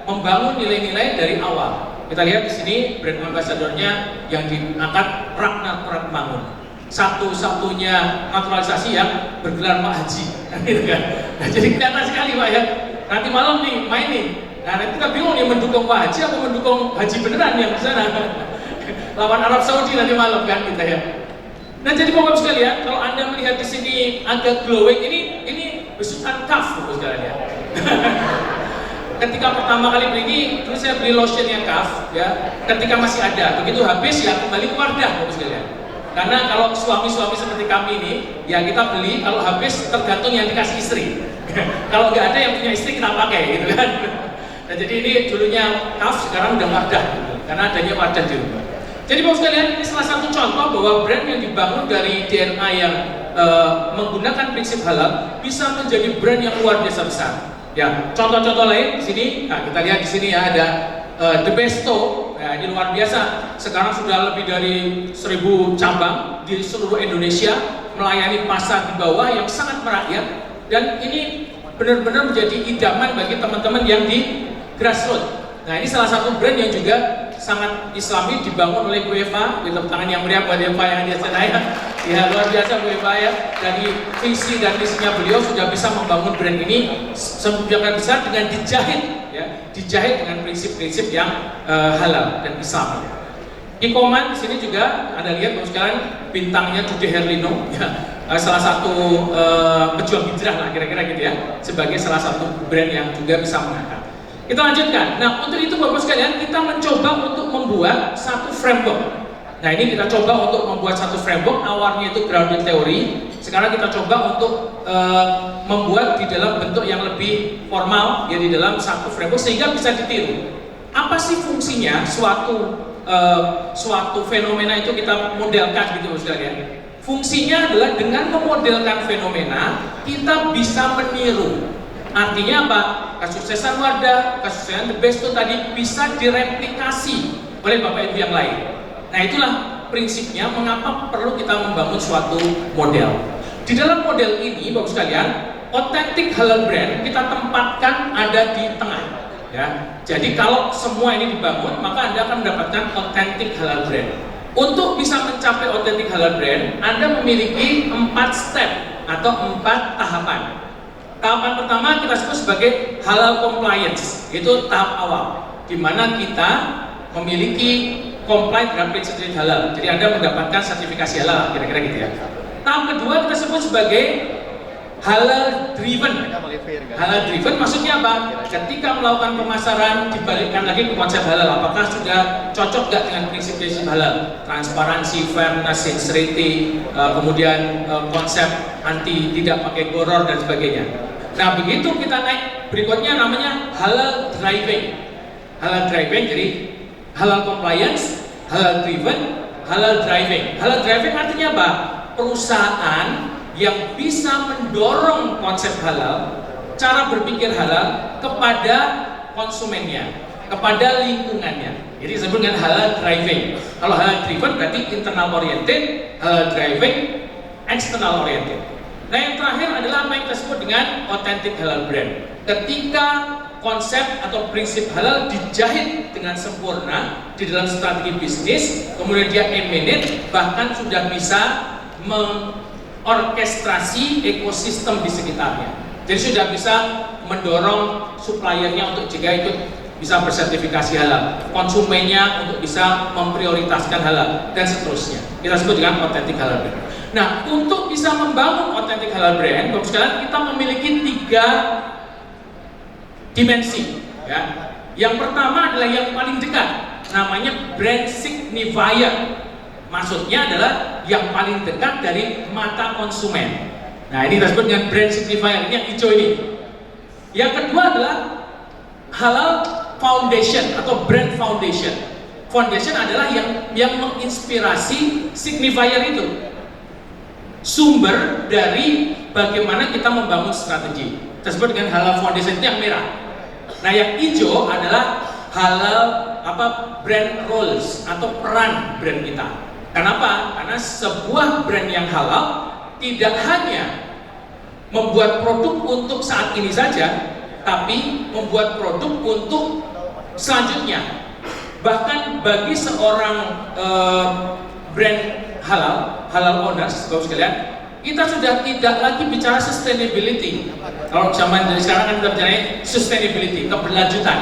membangun nilai-nilai dari awal. Kita lihat di sini brand ambassadornya yang diangkat Ragnar Pratmangun. Satu-satunya naturalisasi yang bergelar Pak Haji, gitu kan? Nah, jadi kelihatan sekali Pak ya. Nanti malam nih main nih. Nah, nanti kita bingung nih mendukung Pak Haji atau mendukung Haji beneran yang di sana. Lawan Arab Saudi nanti malam kan kita ya. Nah, jadi Bapak sekalian, kalau Anda melihat di sini agak glowing, ini besutan Kaf Bapak sekalian ya. Ketika pertama kali beli ini, dulu saya beli lotionnya Kaf ya. Ketika masih ada, begitu habis ya kembali ke Wardah Bapak sekalian. Karena kalau suami-suami seperti kami ini, ya kita beli, kalau habis tergantung yang dikasih istri. Kalau nggak ada yang punya istri kita pakai, gitu kan. Nah, jadi ini dulunya Kaf, sekarang udah Wardah, gitu. Karena adanya Wardah di rumah. Jadi Bapak sekalian, ini salah satu contoh bahwa brand yang dibangun dari DNA yang menggunakan prinsip halal bisa menjadi brand yang luar biasa besar. Ya, contoh-contoh lain di sini, nah kita lihat di sini ya ada The Besto. Nah, ini luar biasa. Sekarang sudah lebih dari 1000 cabang di seluruh Indonesia, melayani pasar di bawah yang sangat merakyat, dan ini benar-benar menjadi idaman bagi teman-teman yang di grassroots. Nah, ini salah satu brand yang juga sangat Islami, dibangun oleh Bu Eva. Tepuk tangan yang meriah buat Eva yang di sana ya. Ya, luar biasa Bu Eva ya. Dari visi dan misinya beliau sudah bisa membangun brand ini sebagian besar dengan dijahit ya, dijahit dengan prinsip-prinsip yang halal dan Islam. Ikoman di sini juga ada lihat Bapak sekalian, bintangnya Dude Herlino ya, salah satu pejuang hijrah lah kira-kira gitu ya, sebagai salah satu brand yang juga bisa mengangkat. Kita lanjutkan. Nah, untuk itu Bapak sekalian, kita mencoba untuk membuat satu framework. Nah, ini kita coba untuk membuat satu framework. Awalnya itu grounded theory. Sekarang kita coba untuk membuat di dalam bentuk yang lebih formal, ya, di dalam satu framework sehingga bisa ditiru. Apa sih fungsinya suatu fenomena itu kita modelkan gitu Bapak sekalian? Fungsinya adalah dengan memodelkan fenomena, kita bisa meniru. Artinya apa? Kesuksesan Wardah, kesuksesan The Besto tadi bisa direplikasi oleh Bapak Ibu yang lain. Nah, itulah prinsipnya mengapa perlu kita membangun suatu model. Di dalam model ini, Bapak sekalian, authentic halal brand kita tempatkan ada di tengah. Ya, jadi kalau semua ini dibangun, maka Anda akan mendapatkan authentic halal brand. Untuk bisa mencapai authentic halal brand, Anda memiliki 4 step atau 4 tahapan. Tahapan pertama kita sebut sebagai halal compliance, itu tahap awal, di mana kita memiliki comply dengan prinsip halal. Jadi Anda mendapatkan sertifikasi halal, kira-kira gitu ya. Tahap kedua kita sebut sebagai halal driven. Halal driven maksudnya apa? Ketika melakukan pemasaran, dibalikkan lagi ke konsep halal. Apakah sudah cocok nggak dengan prinsip-prinsip halal? Transparansi, fairness, sincerity, kemudian konsep anti tidak pakai goror dan sebagainya. Nah, begitu kita naik berikutnya namanya halal driving. Halal driving jadi halal compliance, halal driven, halal driving. Halal driving artinya apa? Perusahaan yang bisa mendorong konsep halal, cara berpikir halal kepada konsumennya, kepada lingkungannya. Jadi disebut dengan halal driving. Kalau halal driven berarti internal oriented, halal driving external oriented. Nah yang terakhir adalah apa yang kita sebut dengan authentic halal brand. Ketika konsep atau prinsip halal dijahit dengan sempurna di dalam strategi bisnis, kemudian dia emanate, bahkan sudah bisa mengorkestrasi ekosistem di sekitarnya. Jadi sudah bisa mendorong suppliernya untuk juga ikut bisa bersertifikasi halal, konsumennya untuk bisa memprioritaskan halal, dan seterusnya. Kita sebut dengan authentic halal brand. Nah, untuk bisa membangun authentic halal brand, Bapak sekalian, kita memiliki 3 dimensi. Ya. Yang pertama adalah yang paling dekat, namanya brand signifier. Maksudnya adalah yang paling dekat dari mata konsumen. Nah, ini kita sebut dengan brand signifier, ini yang hijau ini. Yang kedua adalah halal foundation atau brand foundation. Foundation adalah yang menginspirasi signifier itu. Sumber dari bagaimana kita membangun strategi. Kita sebut dengan halal foundation, itu yang merah. Nah, yang hijau adalah halal brand roles atau peran brand kita. Kenapa? Karena sebuah brand yang halal tidak hanya membuat produk untuk saat ini saja, tapi membuat produk untuk selanjutnya. Bahkan bagi seorang brand halal owners, Bapak sekalian, kita sudah tidak lagi bicara sustainability. Kalau zaman dari sekarang kan kita bicara sustainability, keberlanjutan.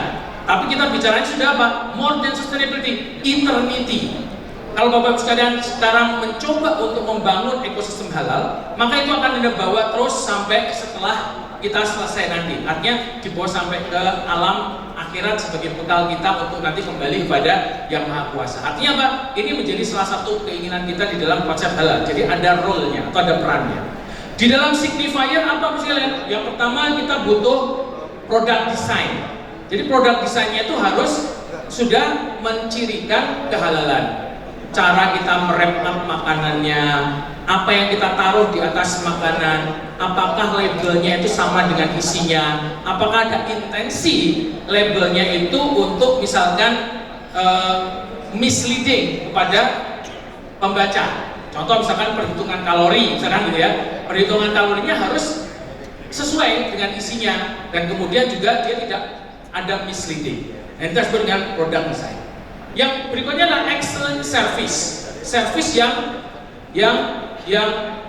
Tapi kita bicara sudah apa? More than sustainability, eternity. Kalau Bapak sekalian sekarang mencoba untuk membangun ekosistem halal, maka itu akan Anda bawa terus sampai setelah kita selesai nanti. Artinya dibawa sampai ke alam akhirat sebagai bekal kita untuk nanti kembali kepada Yang Maha Kuasa. Artinya apa? Ini menjadi salah satu keinginan kita di dalam konsep halal. Jadi ada role-nya atau ada perannya. Di dalam signifier apa sekalian? Yang pertama kita butuh product design. Jadi produk desainnya itu harus sudah mencirikan kehalalan. Cara kita merep up makanannya, apa yang kita taruh di atas makanan, apakah labelnya itu sama dengan isinya, apakah ada intensi labelnya itu untuk misalkan misleading kepada pembaca. Contoh misalkan perhitungan kalori, misalkan gitu ya, perhitungan kalorinya harus sesuai dengan isinya, dan kemudian juga dia tidak ada misleading. Dan kita sebut dengan product design. Yang berikutnya adalah excellent service. Service yang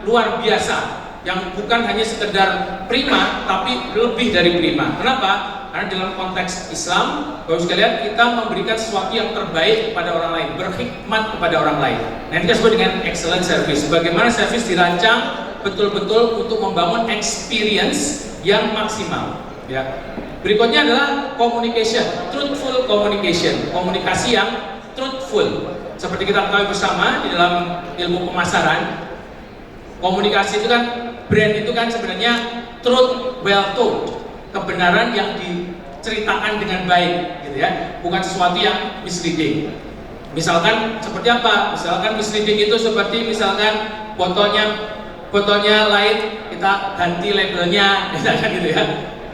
luar biasa, yang bukan hanya sekedar prima, tapi lebih dari prima. Kenapa? Karena dalam konteks Islam, Bapak sekalian, kita memberikan sesuatu yang terbaik kepada orang lain, berkhidmat kepada orang lain. Nah, ini kita sebut dengan excellent service. Bagaimana service dirancang betul-betul untuk membangun experience yang maksimal. Ya. Berikutnya adalah communication, truthful communication, komunikasi yang truthful. Seperti kita ketahui bersama di dalam ilmu pemasaran, komunikasi itu kan, brand itu kan sebenarnya truth well told, kebenaran yang diceritakan dengan baik, gitu ya, bukan sesuatu yang misleading. Misalkan seperti apa? Misalkan misleading itu seperti misalkan botolnya lain, kita ganti labelnya, misalkan gitu ya.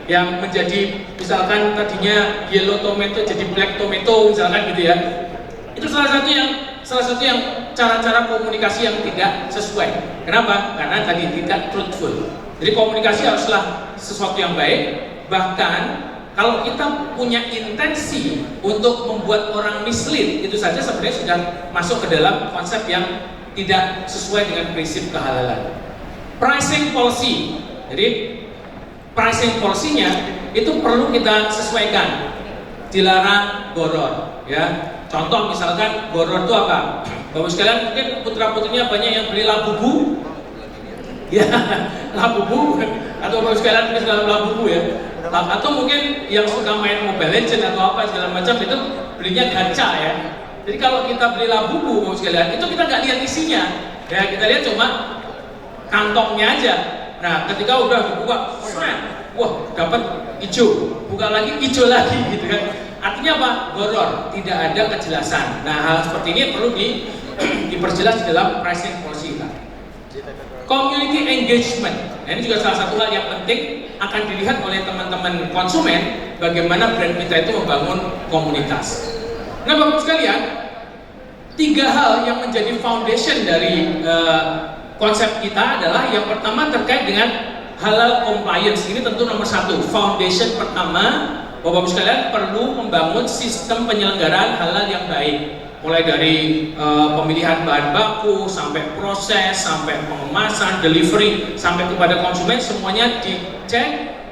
Yang menjadi misalkan tadinya yellow tomato jadi black tomato, misalkan gitu ya. Itu salah satu yang cara-cara komunikasi yang tidak sesuai. Kenapa? Karena tadi tidak truthful. Jadi komunikasi haruslah sesuatu yang baik. Bahkan kalau kita punya intensi untuk membuat orang mislead, itu saja sebenarnya sudah masuk ke dalam konsep yang tidak sesuai dengan prinsip kehalalan. Pricing policy. Jadi pricing policy-nya itu perlu kita sesuaikan. Dilarang goror, ya. Contoh misalkan goror itu apa? Bapak sekalian mungkin putra-putrinya banyak yang beli labubu, ya, labubu, atau Bapak sekalian mungkin sudah labubu ya. Atau mungkin yang suka main Mobile Legends atau apa segala macam itu belinya gacha ya. Jadi kalau kita beli labubu Bapak sekalian, itu kita nggak lihat isinya, ya, kita lihat cuma kantongnya aja. Nah, ketika udah dibuka, wah dapat hijau, buka lagi hijau lagi gitu kan. Artinya apa? Goror, tidak ada kejelasan. Nah, hal seperti ini perlu diperjelas di dalam pricing policy kita. Community engagement, nah, ini juga salah satu hal yang penting akan dilihat oleh teman-teman konsumen, bagaimana brand kita itu membangun komunitas. Nah, Bapak sekalian, 3 hal yang menjadi foundation dari konsep kita adalah yang pertama terkait dengan halal compliance. Ini tentu nomor 1, foundation pertama. Bapak sekalian perlu membangun sistem penyelenggaraan halal yang baik, mulai dari pemilihan bahan baku sampai proses, sampai pengemasan, delivery, sampai kepada konsumen, semuanya dicek,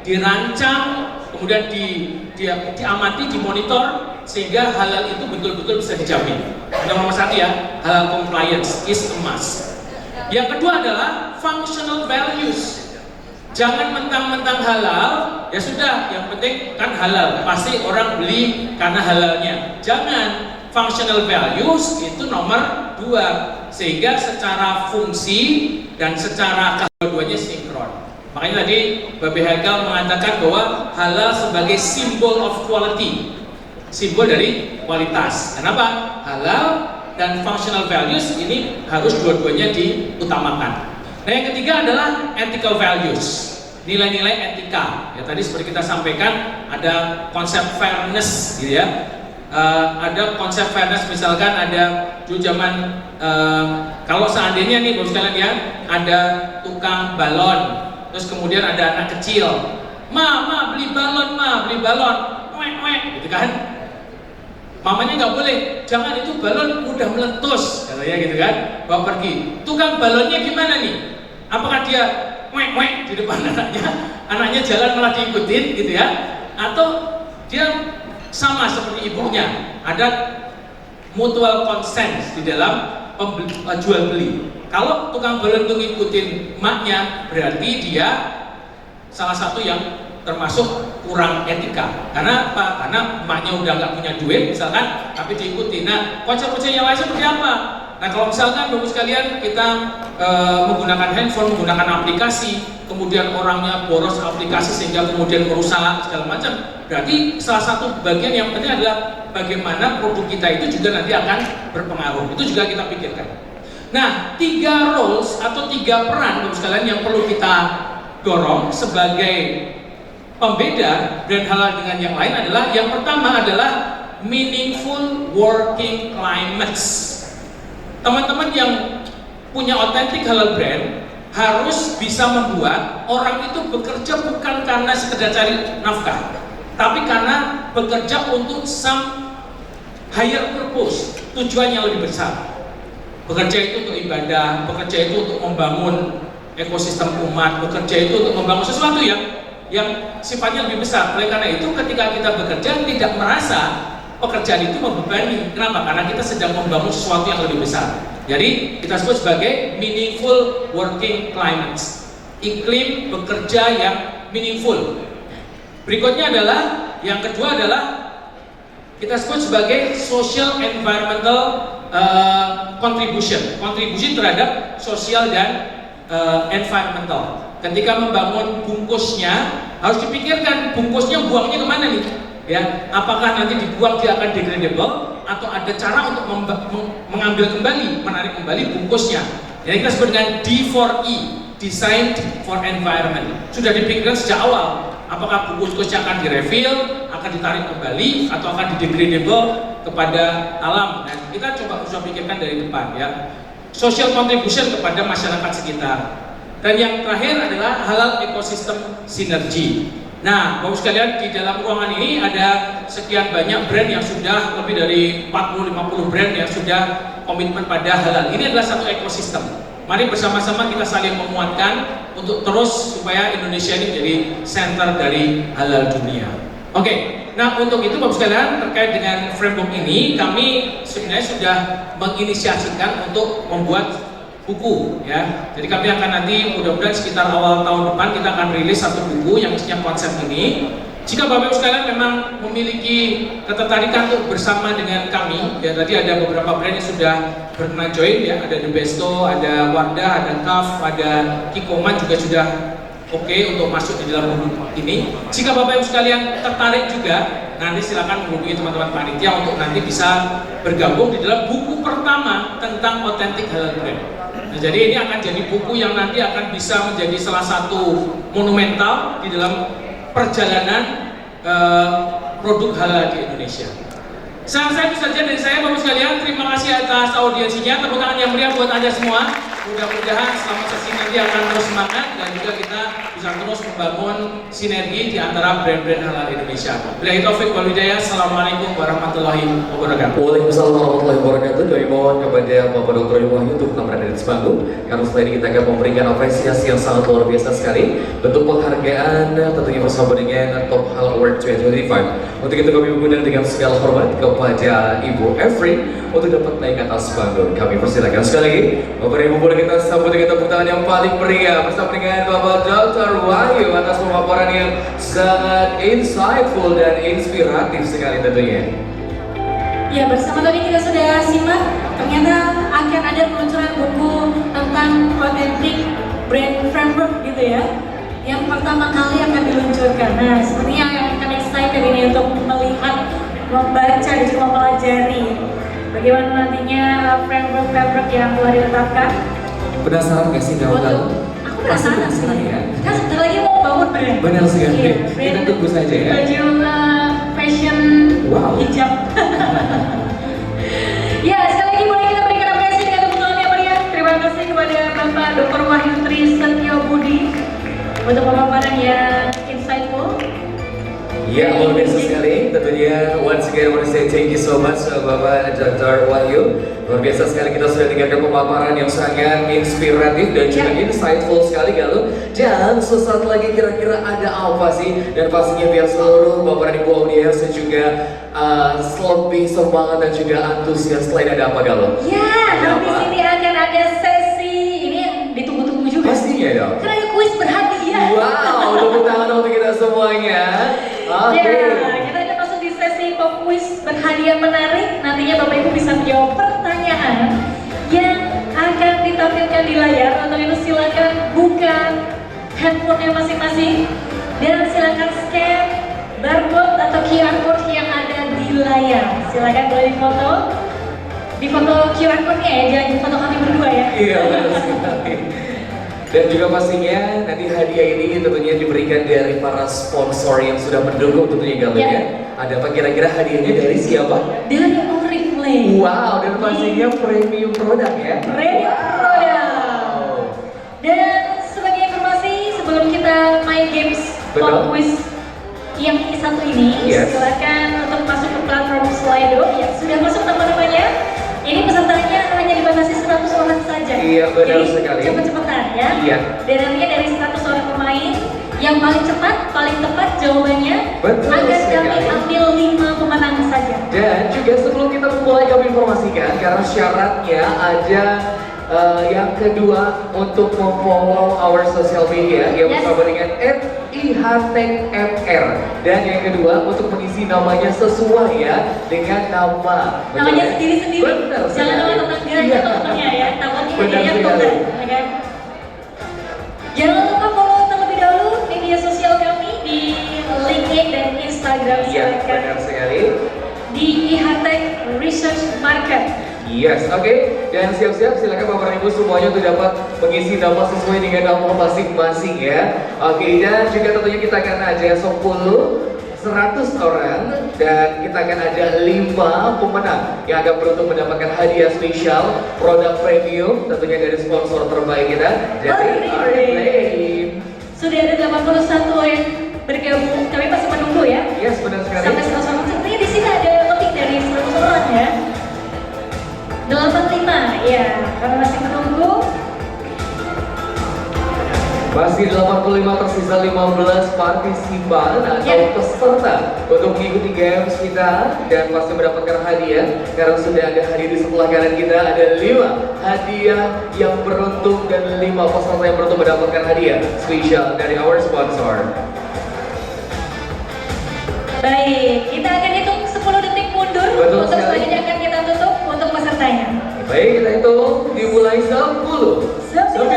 dirancang, kemudian diamati, dimonitor, sehingga halal itu betul-betul bisa dijamin. Yang nomor 1 ya, halal compliance is a must. Yang kedua adalah functional values. Jangan mentang-mentang halal, ya sudah, yang penting kan halal, pasti orang beli karena halalnya. Jangan, functional values itu nomor 2, sehingga secara fungsi dan secara kedua-duanya sinkron. Makanya tadi Bapak Haikal mengatakan bahwa halal sebagai symbol of quality, simbol dari kualitas. Kenapa? Halal dan functional values ini harus dua-duanya diutamakan. Nah, yang ketiga adalah ethical values, nilai-nilai etika. Ya, tadi seperti kita sampaikan ada konsep fairness, gitu ya. Ada konsep fairness, misalkan ada dulu zaman kalau seandainya nih Bapak sekalian ya, ada tukang balon, terus kemudian ada anak kecil, ma beli balon, gitu kan. Mamanya nggak boleh, jangan, itu balon udah meletus, katanya gitu kan. Bawa pergi, tukang balonnya gimana nih? Apakah dia di depan anaknya jalan malah diikutin gitu ya? Atau dia sama seperti ibunya, ada mutual consent di dalam jual beli. Kalau tukang balon itu ngikutin maknya, berarti dia salah satu yang termasuk kurang etika. Karena apa? Karena emaknya udah nggak punya duit misalkan, tapi diikuti. Nah, konsep-konsep yang lain seperti apa? Nah, kalau misalkan Bapak sekalian kita menggunakan handphone, menggunakan aplikasi, kemudian orangnya boros aplikasi sehingga kemudian merusak segala macam, berarti salah satu bagian yang penting adalah bagaimana produk kita itu juga nanti akan berpengaruh. Itu juga kita pikirkan. Nah, 3 roles atau 3 peran Bapak sekalian yang perlu kita dorong sebagai pembeda brand halal dengan yang lain adalah, yang pertama adalah meaningful working climates. Teman-teman yang punya authentic halal brand harus bisa membuat orang itu bekerja bukan karena sekedar cari nafkah, tapi karena bekerja untuk some higher purpose, tujuan yang lebih besar. Bekerja itu untuk ibadah, bekerja itu untuk membangun ekosistem umat, bekerja itu untuk membangun sesuatu yang sifatnya lebih besar. Oleh karena itu, ketika kita bekerja tidak merasa pekerjaan itu membebani. Kenapa? Karena kita sedang membangun sesuatu yang lebih besar. Jadi kita sebut sebagai meaningful working climates, iklim bekerja yang meaningful. Berikutnya adalah, yang kedua adalah kita sebut sebagai social environmental contribution, kontribusi terhadap sosial dan environmental. Ketika membangun bungkusnya harus dipikirkan bungkusnya buangnya kemana nih, ya? Apakah nanti dibuang dia akan degradable atau ada cara untuk mengambil kembali, menarik kembali bungkusnya. Jadi kita sebut dengan D4E, Designed for Environment. Sudah dipikirkan sejak awal. Apakah bungkusnya akan direfill, akan ditarik kembali, atau akan degradable kepada alam. Nah, kita coba pikirkan dari depan ya. Social contribution kepada masyarakat sekitar. Dan yang terakhir adalah halal ekosistem sinergi. Nah, Bapak sekalian, di dalam ruangan ini ada sekian banyak brand yang sudah lebih dari 40-50 brand yang sudah komitmen pada halal. Ini adalah satu ekosistem. Mari bersama-sama kita saling menguatkan untuk terus supaya Indonesia ini menjadi center dari halal dunia. Oke, nah untuk itu Bapak sekalian, terkait dengan framework ini kami sebenarnya sudah menginisiasikan untuk membuat buku ya. Jadi kami akan nanti mudah-mudahan sekitar awal tahun depan kita akan rilis satu buku yang isinya konsep ini. Jika Bapak Ibu sekalian memang memiliki ketertarikan untuk bersama dengan kami, ya tadi ada beberapa brand yang sudah berkenan join ya, ada The Besto, ada Wardah, ada Kaf, ada Kikoman juga sudah oke untuk masuk di dalam buku ini. Jika Bapak Ibu sekalian tertarik juga, nanti silakan menghubungi teman-teman panitia untuk nanti bisa bergabung di dalam buku pertama tentang Authentic Halal Brand. Nah, jadi ini akan jadi buku yang nanti akan bisa menjadi salah satu monumental di dalam perjalanan produk halal di Indonesia. Saya itu saja dari saya, Bapak sekalian. Terima kasih atas audiensinya. Tepuk tangan yang meriah buat Anda semua. Mudah-mudahan selama sesi nanti akan terus semangat dan juga kita bisa terus membangun sinergi di antara brand-brand halal Indonesia. Billahi taufik wal hidayah. Assalamualaikum warahmatullahi wabarakatuh. Waalaikumsalam warahmatullahi wabarakatuh. Kami mohon kepada Bapak Dr. Wahyu untuk tetap berada di panggung. Karena setelah ini kita akan memberikan apresiasi yang sangat luar biasa sekali. Bentuk penghargaan tentunya bersama dengan Top Halal Award 2025. Untuk itu kami mengundang dengan segala hormat kepada Ibu Efri untuk dapat naik ke atas panggung. Kami persilakan sekali lagi Bapak Ibu boleh kita sambut dengan tepuk tangan yang paling meriah bersama dengan Bapak Dr. Wahyu atas pemaparan yang sangat insightful dan inspiratif sekali tentunya. Ya, bersama tadi kita sudah simak, ternyata akan ada peluncuran buku tentang Authentic Brand Framework gitu ya, yang pertama kali akan diluncurkan. Nah, sepertinya akan excited ini untuk melihat, membaca dan juga mempelajari bagaimana nantinya framework yang telah ditetapkan. Penasaran gak sih kalau Aku penasaran sih. ya? Kan sebentar lagi mau bangun brand. Benar sekali. Iya, Kita brand tunggu saja ya. baju fashion Wow. hijab. Ya, sekali lagi boleh kita berikan apresiasi dengan tepuk tangan yang meriah. Terima kasih kepada Bapak Dr. Wahyu Tri Setyo Budi untuk pemaparan yang insightful. Ya, luar biasa sekali. Tentunya once again I want to say thank you so much Bapak Dr. Wahyu. Luar biasa sekali kita sudah dengarkan pemaparan yang sangat inspiratif dan juga insightful sekali Galuh. Dan sesaat lagi kira-kira ada apa sih? Dan pastinya biar seluruh Bapak dan Ibu audiens dan juga lebih semangat dan juga antusias. Selain ada apa Galuh? Ya, Ada habis apa? ini akan ada sesi ini yang ditunggu-tunggu juga. Pastinya dong. Karena ada kuis berhadiah. Wow, tepuk tangan untuk kita semuanya. Oke. Ya, kita akan masuk di sesi pop quiz berhadiah menarik. Nantinya Bapak Ibu bisa menjawab pertanyaan yang akan ditampilkan di layar. Untuk itu silakan buka handphonenya masing-masing dan silakan scan barcode atau QR code yang ada di layar. Silakan boleh di foto QR code-nya ya, jangan di foto kami berdua ya. Iya, benar sekali. Dan juga pastinya nanti hadiah ini tentunya diberikan dari para sponsor yang sudah mendukung tentunya Galuh ya. Ada apa kira-kira hadiahnya dari siapa? Dari Oriflame. Wow, dan pastinya premium produk ya. Premium produk. Dan sebagai informasi sebelum kita main games Betul. pop quiz yang satu ini, Yes. silakan untuk masuk ke platform Slido yang sudah masuk nama-namanya. Ini pesertanya hanya dibatasi 100 orang saja. Iya, benar Jadi, sekali. cepet-cepetan ya. Iya. Dan nantinya dari 100 orang pemain yang paling cepat, paling tepat jawabannya Betul akan kami sekali. ambil 5 pemenang saja. Dan juga sebelum kita memulai kami informasikan karena syaratnya ada yang kedua untuk memfollow our social media yang Yes. bersama dengan @ihtechmr dan yang kedua untuk mengisi namanya sesuai ya dengan nama. Betul Namanya ya? sendiri-sendiri. Benar Jangan sekali. nama tetangganya Iya. atau temennya ya. Takutnya Benar hadiahnya sekali. tuker, ya kan? Jangan lupa follow terlebih dahulu media sosial kami di LinkedIn dan Instagram. Iya, Silakan benar sekali. di ihtech Research Market. Yes, oke. Dan siap-siap silakan Bapak dan Ibu semuanya untuk dapat mengisi nama sesuai dengan nama masing-masing ya. Oke, dan juga tentunya kita akan ada 100 orang dan kita akan ada 5 pemenang yang akan beruntung mendapatkan hadiah spesial produk premium tentunya dari sponsor terbaik kita dari Oriflame. Sudah ada 81 yang bergabung. Kami masih menunggu ya. Yes, benar sekali. Sampai 100 orang. Sepertinya di sini ada lebih dari 100 orang ya. 85 ya. Kami masih menunggu. Masih 85 tersisa 15 partisipan atau peserta untuk mengikuti games kita dan pasti mendapatkan hadiah karena sudah ada hadir di sebelah kanan kita ada 5 hadiah yang beruntung dan 5 peserta yang beruntung mendapatkan hadiah spesial dari our sponsor. Baik, kita akan hitung 10 detik mundur. Betul untuk sekali. selanjutnya akan kita tutup untuk pesertanya. Baik, kita hitung dimulai 10, 9, 8,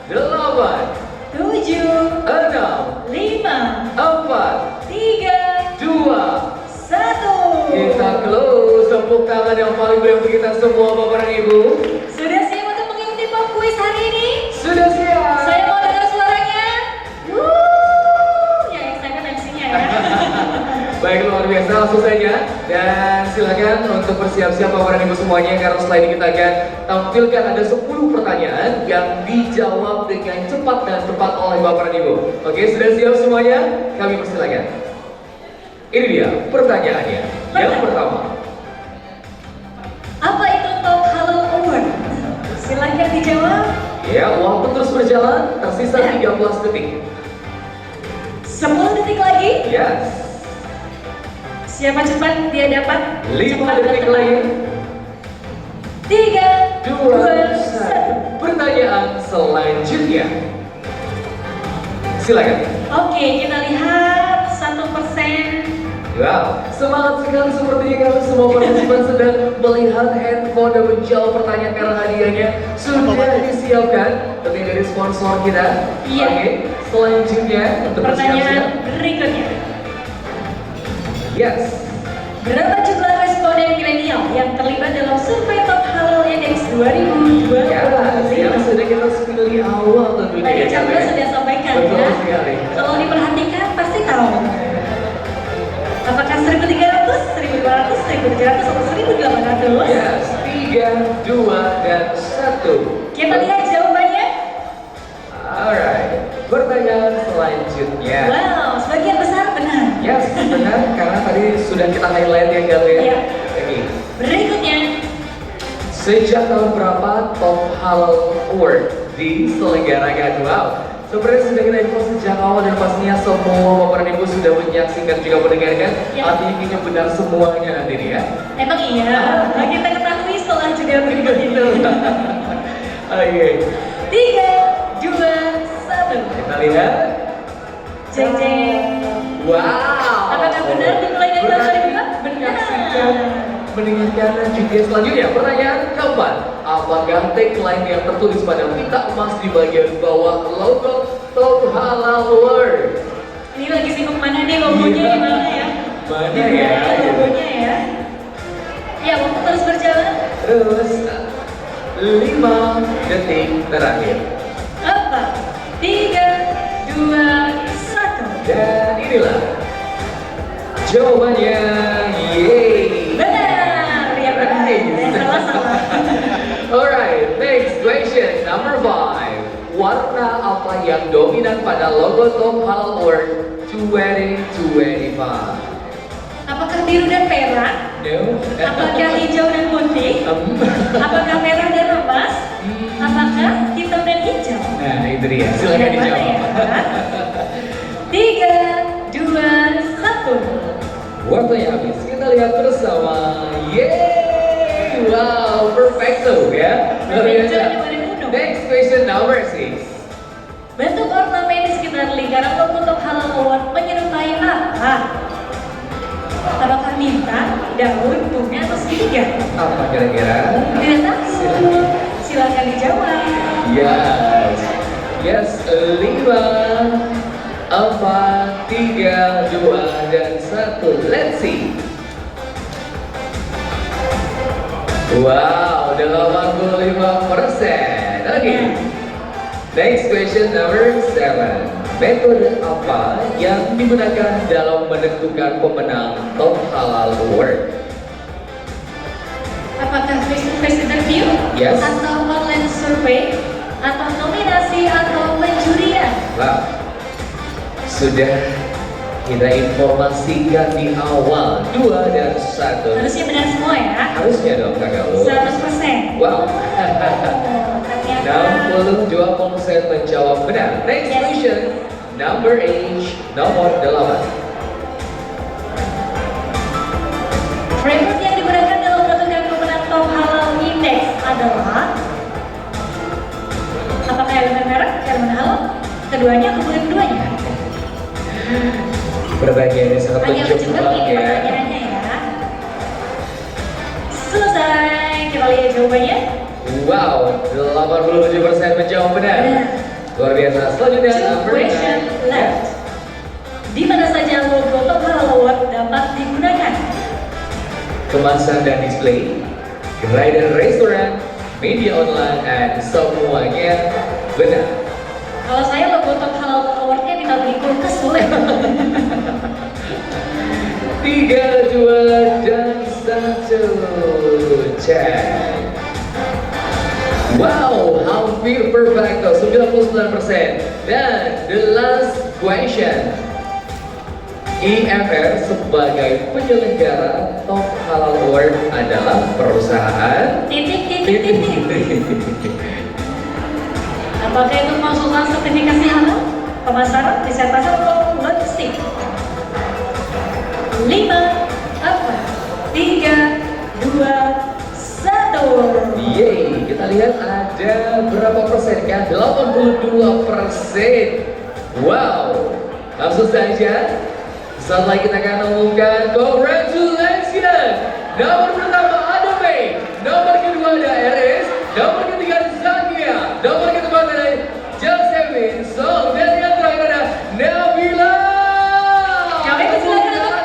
9, 8, 7, 6, 5, 4, 3, 2, 1. 7, 6, 5, 4, 3, 2, 1. kita close. Tepuk tangan yang paling meriah untuk kita semua Bapak dan Ibu. Sudah siap untuk mengikuti pop quiz hari ini? Sudah siap? Saya mau dengar suaranya. Ya, excited MC-nya ya. Baik, luar biasa, langsung saja. Dan silakan untuk bersiap-siap Bapak dan Ibu semuanya, karena setelah ini kita akan tampilkan ada 10 pertanyaan yang dijawab dengan cepat dan tepat oleh Bapak dan Ibu. Oke, sudah siap semuanya? Kami persilakan. Ini dia pertanyaannya. Yang pertama. Apa itu Top Halal Award? Silakan dijawab. Ya, waktu terus berjalan, tersisa 13 detik. 10 detik lagi. Yes. Siapa cepat dia dapat. 5 Cepat dan detik tepat. lagi. 3, 2, 1. 1. Pertanyaan selanjutnya. Silakan. Oke, kita lihat 1%. Wow, semangat sekali sepertinya kalau semua partisipan sedang melihat handphone dan menjawab pertanyaan karena hadiahnya sudah disiapkan tentunya dari sponsor kita. Iya. Oke, selanjutnya untuk Pertanyaan bersiap-siap. berikutnya. Yes. Berapa jumlah responden milenial yang terlibat dalam survei Top Halal Index 2020? Ya, yang sudah kita spill di awal tentunya. Tadi ya, Chandra ya. sudah sampaikan Betul ya. sekali. Kalau diperhatikan pasti tahu. Apakah 1.300, 1.200, 1.700, atau 1.800? Yes, 3, 2, dan 1. Kita lihat jawabannya. Alright, pertanyaan selanjutnya. Wow, sebagian besar benar. Yes, benar, karena tadi sudah kita highlight ya Gal ya. Iya. Oke. Berikutnya, Sejak tahun berapa Top Halal Award diselenggarakan? Wow, sebenarnya sudah kita info sejak awal dan pastinya semua Bapak dan Ibu sudah menyaksikan juga mendengarkan. Ya. Artinya kayaknya benar semuanya nanti nih ya. emang iya. Nah, kita ketahui setelah juga berikut itu. Oke, 3, 2, 1. kita lihat. Jeng jeng. Wow. Apakah benar dimulai dari tahun 2005? Benar. Mendengarkan juga selanjutnya pertanyaan keempat. Apakah tagline yang tertulis pada pita emas di bagian bawah logo Top Halal Award? Ini lagi sibuk mana nih logonya Iya. gimana ya? Mana Di mana ya? logonya ya? Ya, waktu terus berjalan. Terus 5 detik terakhir. 4, 3, 2, 1. Dan inilah jawabannya. Yeay. Benar, ya benar. Nice. Salah. Alright, next question number 5. Warna apa yang dominan pada logo Top Halal Award 2025? Apakah biru dan perak? No. Apakah hijau dan putih? Apakah merah dan emas? Apakah hitam dan hijau? Nah, itu dia. Silakan Yang mana dijawab. ya? 3, 2, 1. Waktunya habis. Kita lihat bersama. Yeay! Wow, perfecto ya. Luar Perfecto, biasa. nomor uno. Next question number 6. Bentuk ornamen di sekitar lingkaran logo Top Halal Award menyerupai apa? Apakah bintang, daun, bunga, atau segitiga? Apa kira-kira? Tidak tahu. Silakan dijawab. Yes. Yes, 5, 4, 3, 2, dan 1. Let's see. Wow, 85%. Oke. Next question number 7. Metode apa yang digunakan dalam menentukan pemenang Top Halal Award? Apakah face-to-face interview? Yes. Atau online survey? Atau nominasi atau penjurian? Wow, sudah kita informasikan di awal. 2 dan 1. Harusnya benar semua ya. Harusnya dong kakak lo. 100%. Wow. Ternyata 62% menjawab benar. Next Yes. question number 8, nomor 8. framework yang digunakan dalam menentukan pemenang Top Halal Index adalah apakah elemen merek, elemen halal, keduanya atau bukan keduanya? Pertanyaannya sangat Agak menjebak menjebak ini ya. pertanyaannya ya. Selesai, kita lihat jawabannya. Wow, 87% menjawab benar. Benar. Luar biasa. Selanjutnya Two number question 9. left. Di mana saja logo Top Halal Award dapat digunakan? Kemasan dan display, gerai dan restoran, media online, dan semuanya benar. Kalau saya logo Top Halal Award-nya ditaruh di kulkas boleh. 3, 2, dan 1. Cek. Wow, hampir perfect, 99%. Dan the last question. IFR sebagai penyelenggara Top Halal Award adalah perusahaan Titik. Apakah itu konsultan sertifikasi halal, pemasaran, riset pasar, atau logistik? 5, 4, 3, 2, 1. Yeay, kita lihat ada berapa persen kan? 82%. Wow, langsung saja. Setelah kita akan umumkan, congratulations. Nomor pertama ada Mei, nomor kedua ada RS, nomor ketiga ada Zakia, nomor keempat ada Josephine, dan yang terakhir ada Nabila. Kami persilakan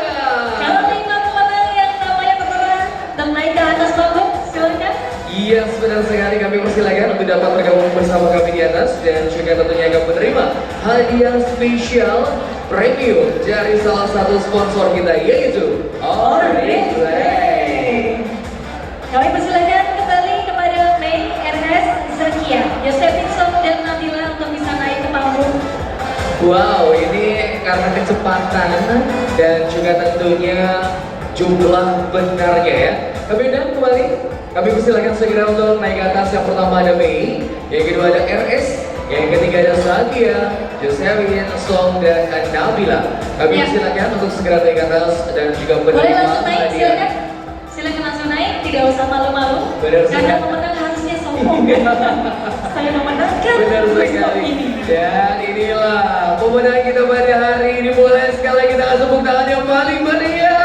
kalau lima pemenang yang namanya tertera dan naik ke atas panggung, silakan. Iya, benar sekali, kami persilakan untuk dapat bergabung bersama kami di atas dan juga tentunya akan menerima hadiah spesial premium dari salah satu sponsor kita, yaitu Oriflame. Kami persilakan kembali kepada Mei, RS, Zakia, Josephine, dan Nabila untuk bisa naik ke panggung. Wow, ini karena kecepatan dan juga tentunya jumlah benarnya ya. Kami undang kembali. Kami persilakan segera untuk naik ke atas. Yang pertama ada Mei, yang kedua ada RS, yang ketiga ada Zakia, Josephine, dan Nabila. Kami Ya. persilakan untuk segera naik ke atas dan juga Boleh menerima langsung naik, hadiah. silakan. Silakan langsung naik, tidak usah malu-malu. Benar Karena sekali. pemenang harusnya sombong. Saya memenangkan Benar stop sekali. ini. Dan inilah pemenang kita pada hari ini. Boleh sekali kita kasih tepuk tangan yang paling meriah.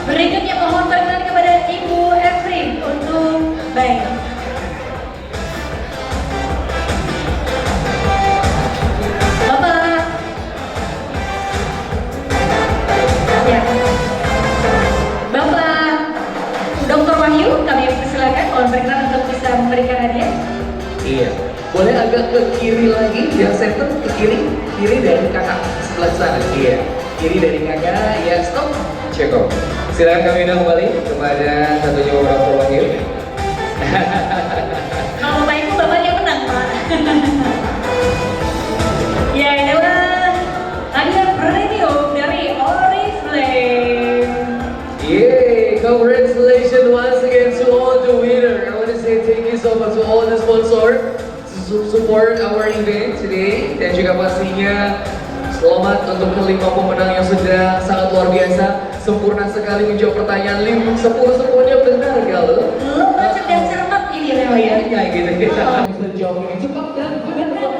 Berikutnya mohon perkenan kepada Ibu Efrin untuk baik. Bapak. Ya. Bapak Dr. Wahyu, kami persilakan mohon perkenan untuk bisa memberikan hadiah. Iya. Boleh agak ke kiri lagi, biar center ke kiri. Kiri dari kakak sebelah sana. Iya. Kiri dari kakak. Ya, stop. Cekok. Silakan kami undang kembali kepada satunya Dr. Wahyu. Kalau Bapak Ibu, Bapaknya menang, Pak. Ya, inilah hadiah premium dari Oriflame. Yay! Congratulations once again to all the winner. I want to say thank you so much to all the sponsor to support our event today, dan juga pastinya selamat untuk kelima pemenang yang sudah sangat luar biasa, sempurna sekali menjawab pertanyaan 10-10-nya benar kalau Lemah cerdas cermat ini Leo ya. ya gitu kita bisa jawab ini cepat dan benar.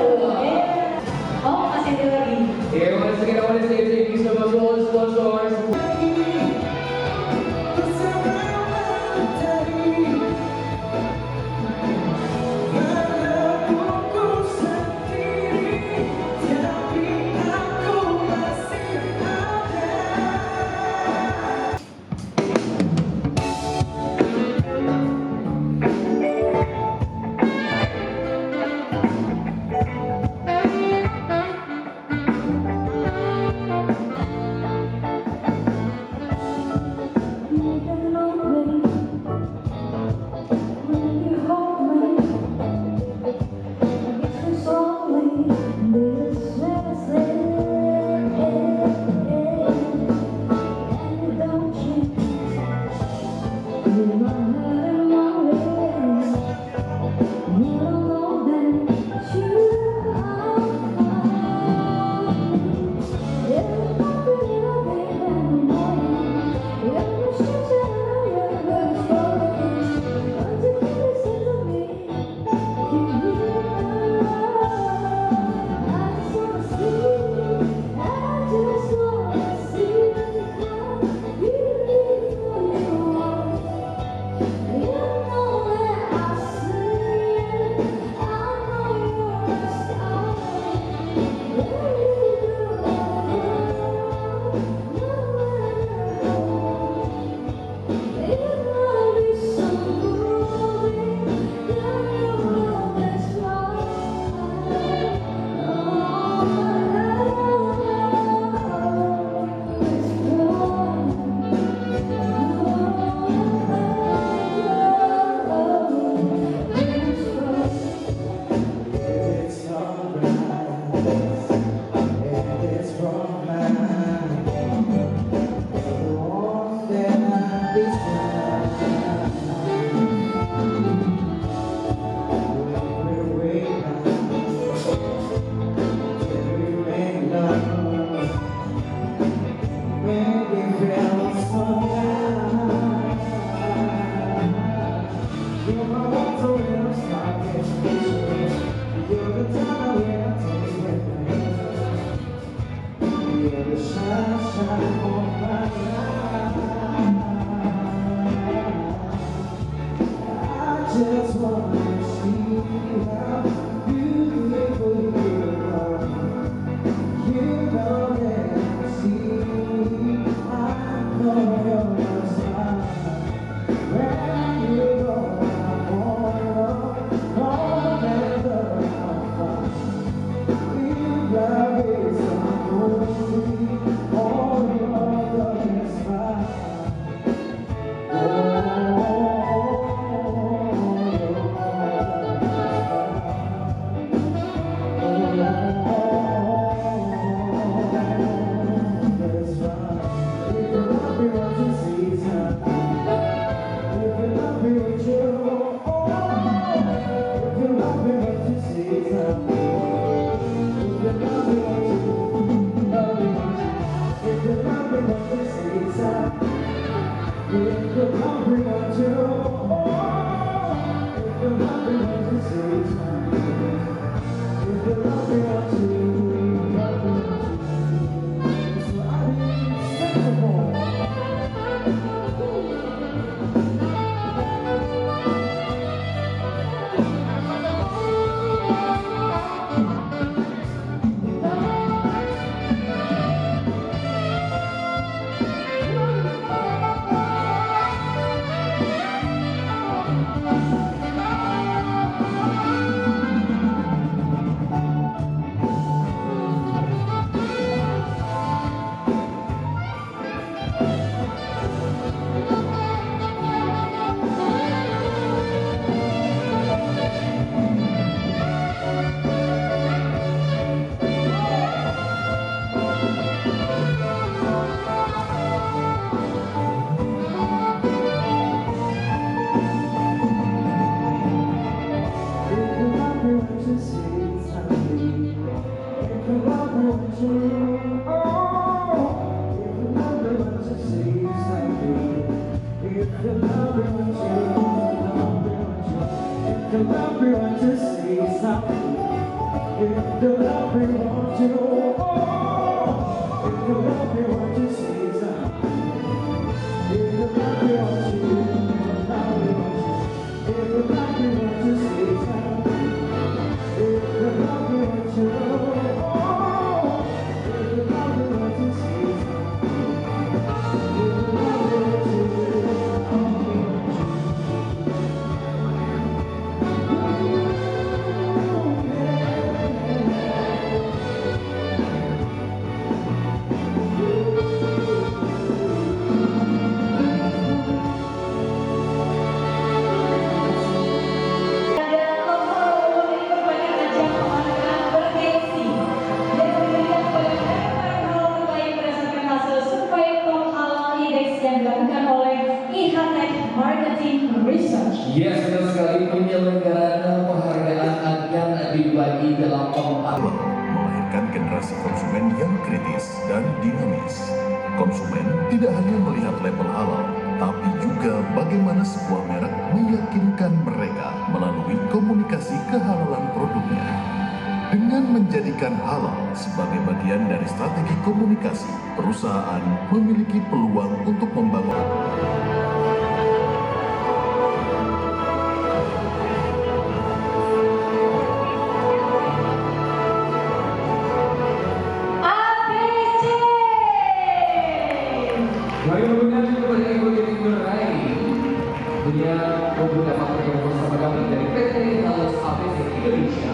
Oh, masih ada lagi. Yeah, once again I want to say thank you so much to all the sponsors. Just wanna see how beautiful you are. You know that I see. I know you're smile. Where you go, I wanna all together I'll find. You love is a movie, all your love is mine. Yes, betul sekali penyelenggaraan penghargaan akan dibagi dalam empat. Melahirkan generasi konsumen yang kritis dan dinamis. Konsumen tidak hanya melihat label halal, tapi juga bagaimana sebuah merek meyakinkan mereka melalui komunikasi kehalalan produknya. Dengan menjadikan halal sebagai bagian dari strategi komunikasi, perusahaan memiliki peluang untuk membangun Mari memberikan kepada Ibu Titik Nurai. Dia beberapa pertemuan bersama kami dari PT Halus ABC Indonesia.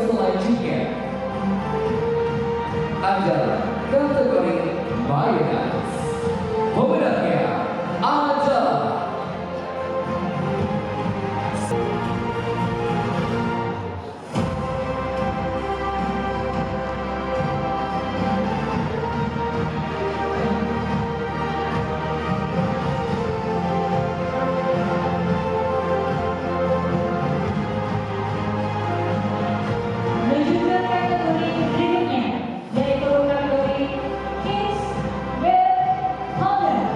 selanjutnya adalah kategori mayoritas. Pemenangnya adalah menuju ke kategori berikutnya, yaitu kategori Kids with Honor.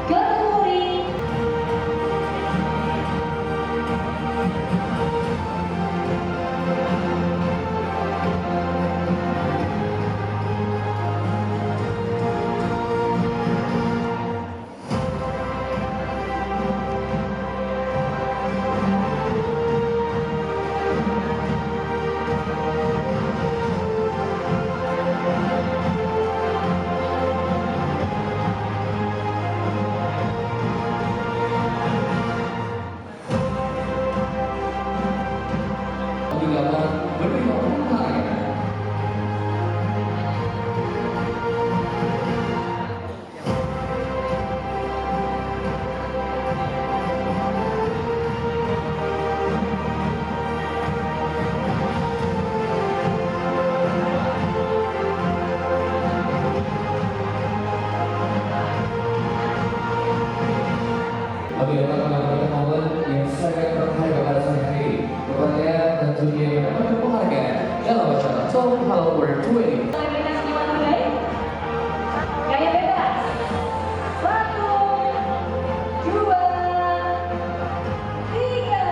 Kategori dilakukan menerima penghargaan. Bagi rekan-rekan momen yang sangat berharga pada sore hari, kepada tentunya yang mendapat penghargaan dalam acara Top Power 20. selebritas jiwa terbaik, gaya bebas. 1, 2, 3.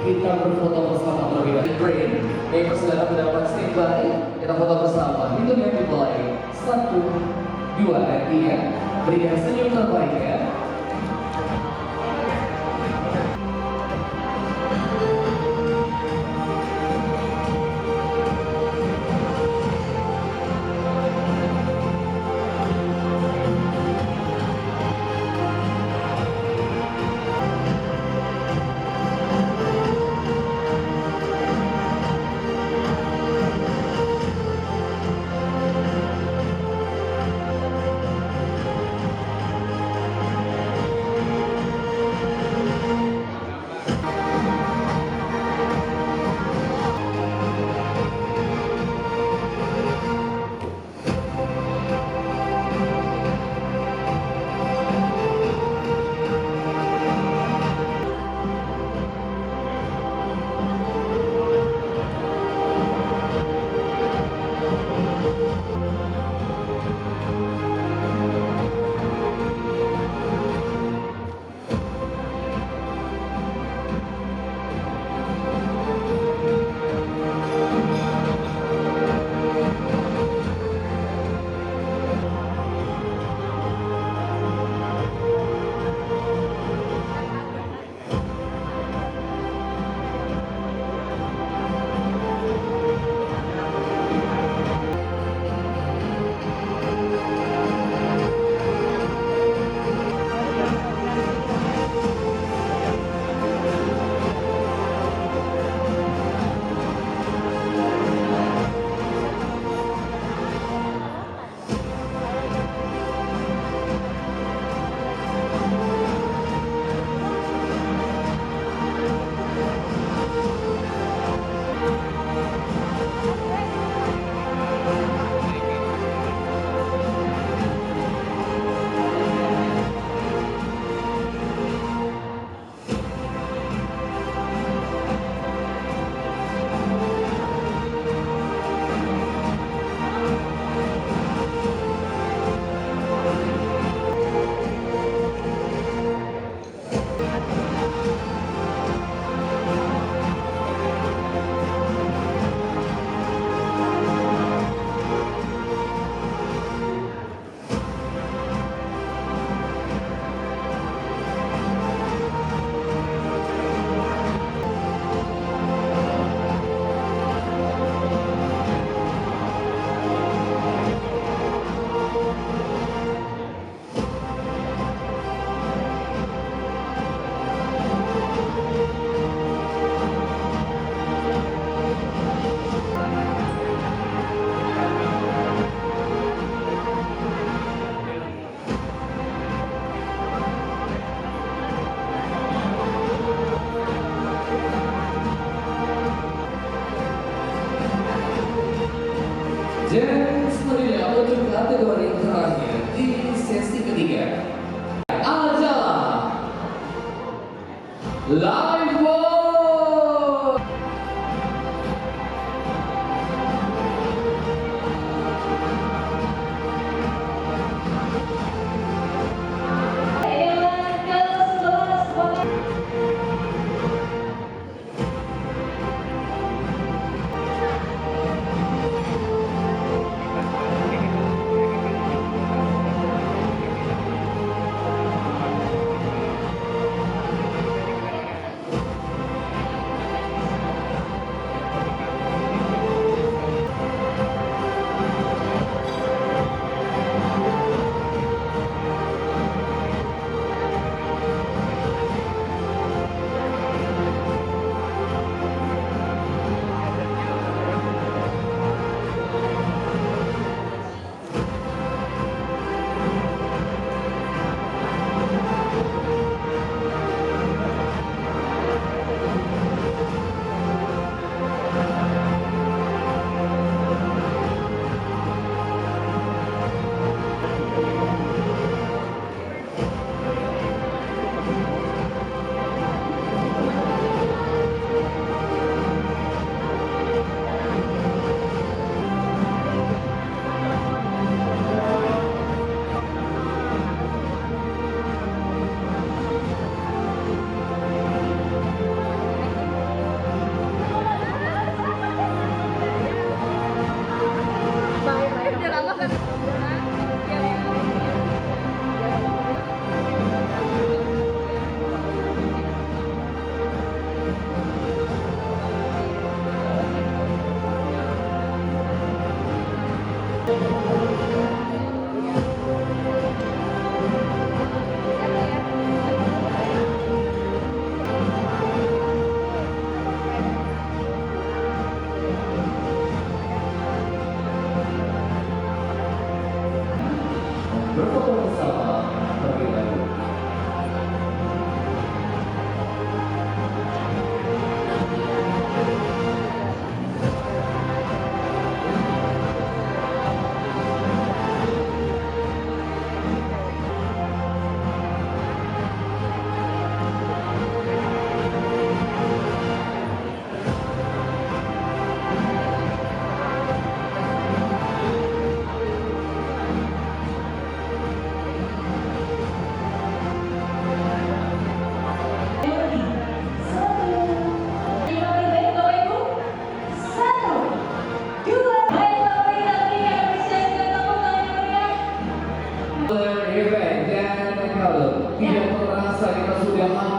kita berfoto bersama terlebih dahulu. Great. Baik, silakan mendapat standby. Kita foto bersama. Hitung yang dimulai. 1, 2, dan 3. Berikan senyum terbaik ya. Dan selanjutnya untuk kategori terakhir di sesi ketiga adalah Live Vote.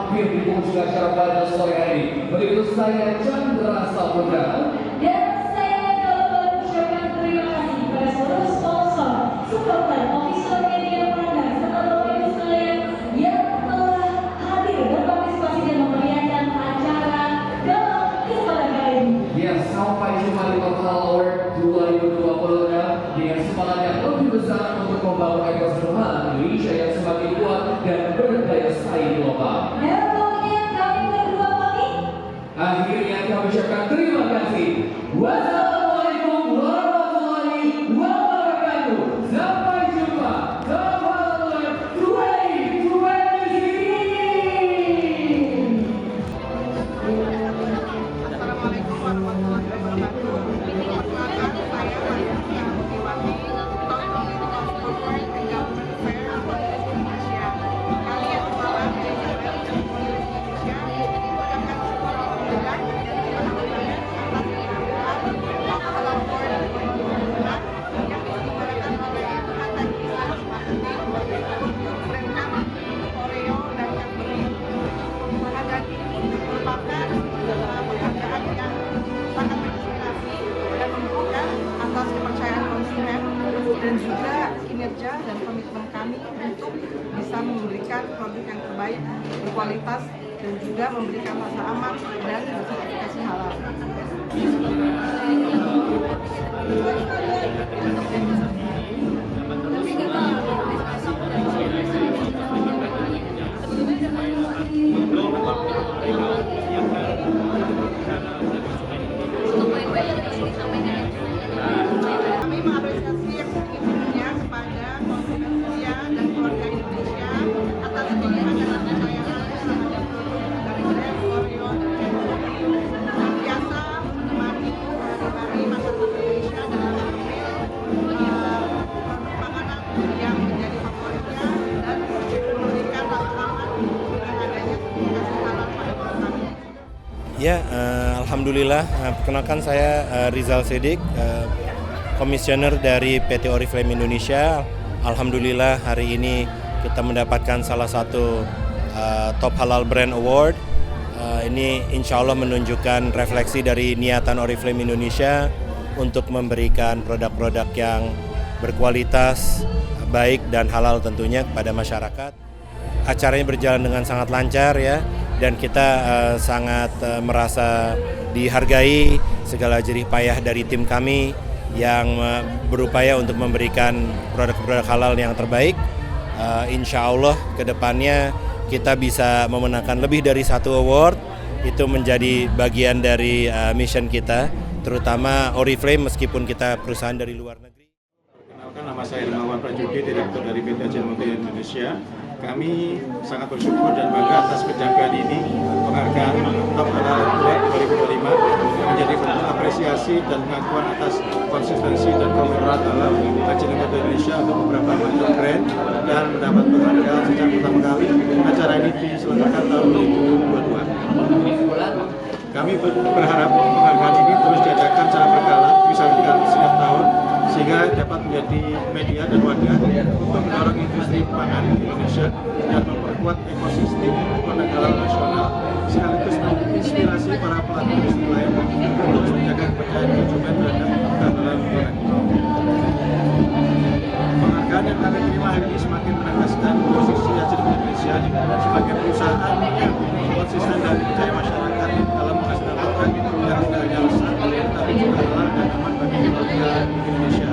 hampir di penghujung acara pada sore hari. Berikut saya Chandra Saputra. Dan saya kalau mengucapkan terima kasih kepada seluruh sponsor, supporter, official media partner, serta Bapak Ibu sekalian yang telah hadir berpartisipasi dan memeriahkan acara dalam kesempatan kali ini. Ya, sampai jumpa di Total Award 2020 dengan semangat yang lebih besar untuk membangun ekosistem Indonesia yang semakin kuat dan berdaya saing global. Dan tentunya kami berdua pamit. Akhirnya kami ucapkan terima kasih. Wassalamualaikum warahmatullahi wabarakatuh. Sampai jumpa. Total Award 2020. Assalamualaikum warahmatullahi wabarakatuh. Perkenalkan saya Maria Mutiwati, Top Corporate and Government Affairs Indonesia. Kali yang kepala dari Indonesia mengucapkan syukur alhamdulillah dan terima kasih banyak atas penghargaan Top Halal Award 2020 yang diselenggarakan oleh Mantan Business Marketing, brand kami, Oreo dan Cadbury. Penghargaan ini merupakan penghargaan yang sangat menginspirasi dan membuktikan atas kepercayaan konsumen dan juga kinerja dan komitmen kami untuk bisa memberikan produk yang terbaik, berkualitas dan juga memberikan rasa aman dan bersertifikasi halal. Kami mengapresiasi yang setinggi-tingginya kepada konsumen setia dan keluarga Indonesia atas pilihan dan kepercayaan terhadap produk dari brand Oreo dan Cadbury yang biasa menemani hari-hari masyarakat Indonesia dalam mengambil produk makanan yang menjadi favoritnya dan memberikan rasa aman dengan adanya sertifikasi halal pada produk kami. Ya, alhamdulillah. Perkenalkan saya Rizal Sidik, komisioner dari PT Oriflame Indonesia. Alhamdulillah hari ini kita mendapatkan salah satu Top Halal Brand Award. Ini insya Allah menunjukkan refleksi dari niatan Oriflame Indonesia untuk memberikan produk-produk yang berkualitas, baik dan halal tentunya kepada masyarakat. Acaranya berjalan dengan sangat lancar ya, dan kita sangat merasa dihargai segala jerih payah dari tim kami yang berupaya untuk memberikan produk-produk halal yang terbaik. Insya Allah ke depannya kita bisa memenangkan lebih dari satu award. Itu menjadi bagian dari mission kita, terutama Oriflame meskipun kita perusahaan dari luar negeri. Perkenalkan, nama saya Ilmawan Prajugi, Direktur dari PT Ajinomoto Indonesia. Kami sangat bersyukur dan bangga atas penjagaan ini. Penghargaan Top Halal Award 2025 menjadi bentuk apresiasi dan pengakuan atas konsistensi dan komitmen dalam Ajinomoto Indonesia untuk beberapa macam brand, dan mendapat penghargaan sejak pertama kali acara ini diselenggarakan tahun 2022. Kami berharap penghargaan ini terus diadakan secara berkala, disampaikan setiap tahun, sehingga dapat menjadi media dan wadah untuk mendorong industri pangan Indonesia dan memperkuat ekosistem produk halal nasional, sekaligus menginspirasi para pelaku industri lain untuk menjaga kepercayaan konsumen terhadap produk halal produk. Penghargaan yang kami terima hari ini semakin menegaskan posisi Ajinomoto Indonesia sebagai perusahaan yang konsisten dan dipercaya masyarakat dalam menghasilkan produk yang tidak hanya lezat, tapi juga halal dan aman bagi warga Indonesia.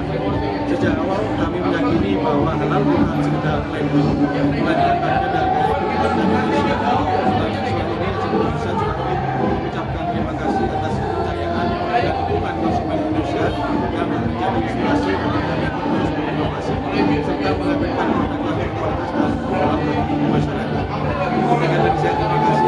Sejak awal kami meyakini bahwa halal bukan sekedar label, melainkan bagian dari kehidupan Indonesia. Selain ini, Indonesia juga mengucapkan terima kasih atas kepercayaan dan dukungan konsumen Indonesia yang menjadi inspirasi bagi kami untuk terus berinovasi serta menghadirkan produk yang berkualitas dan halal bagi masyarakat. Demikian dari saya, terima kasih.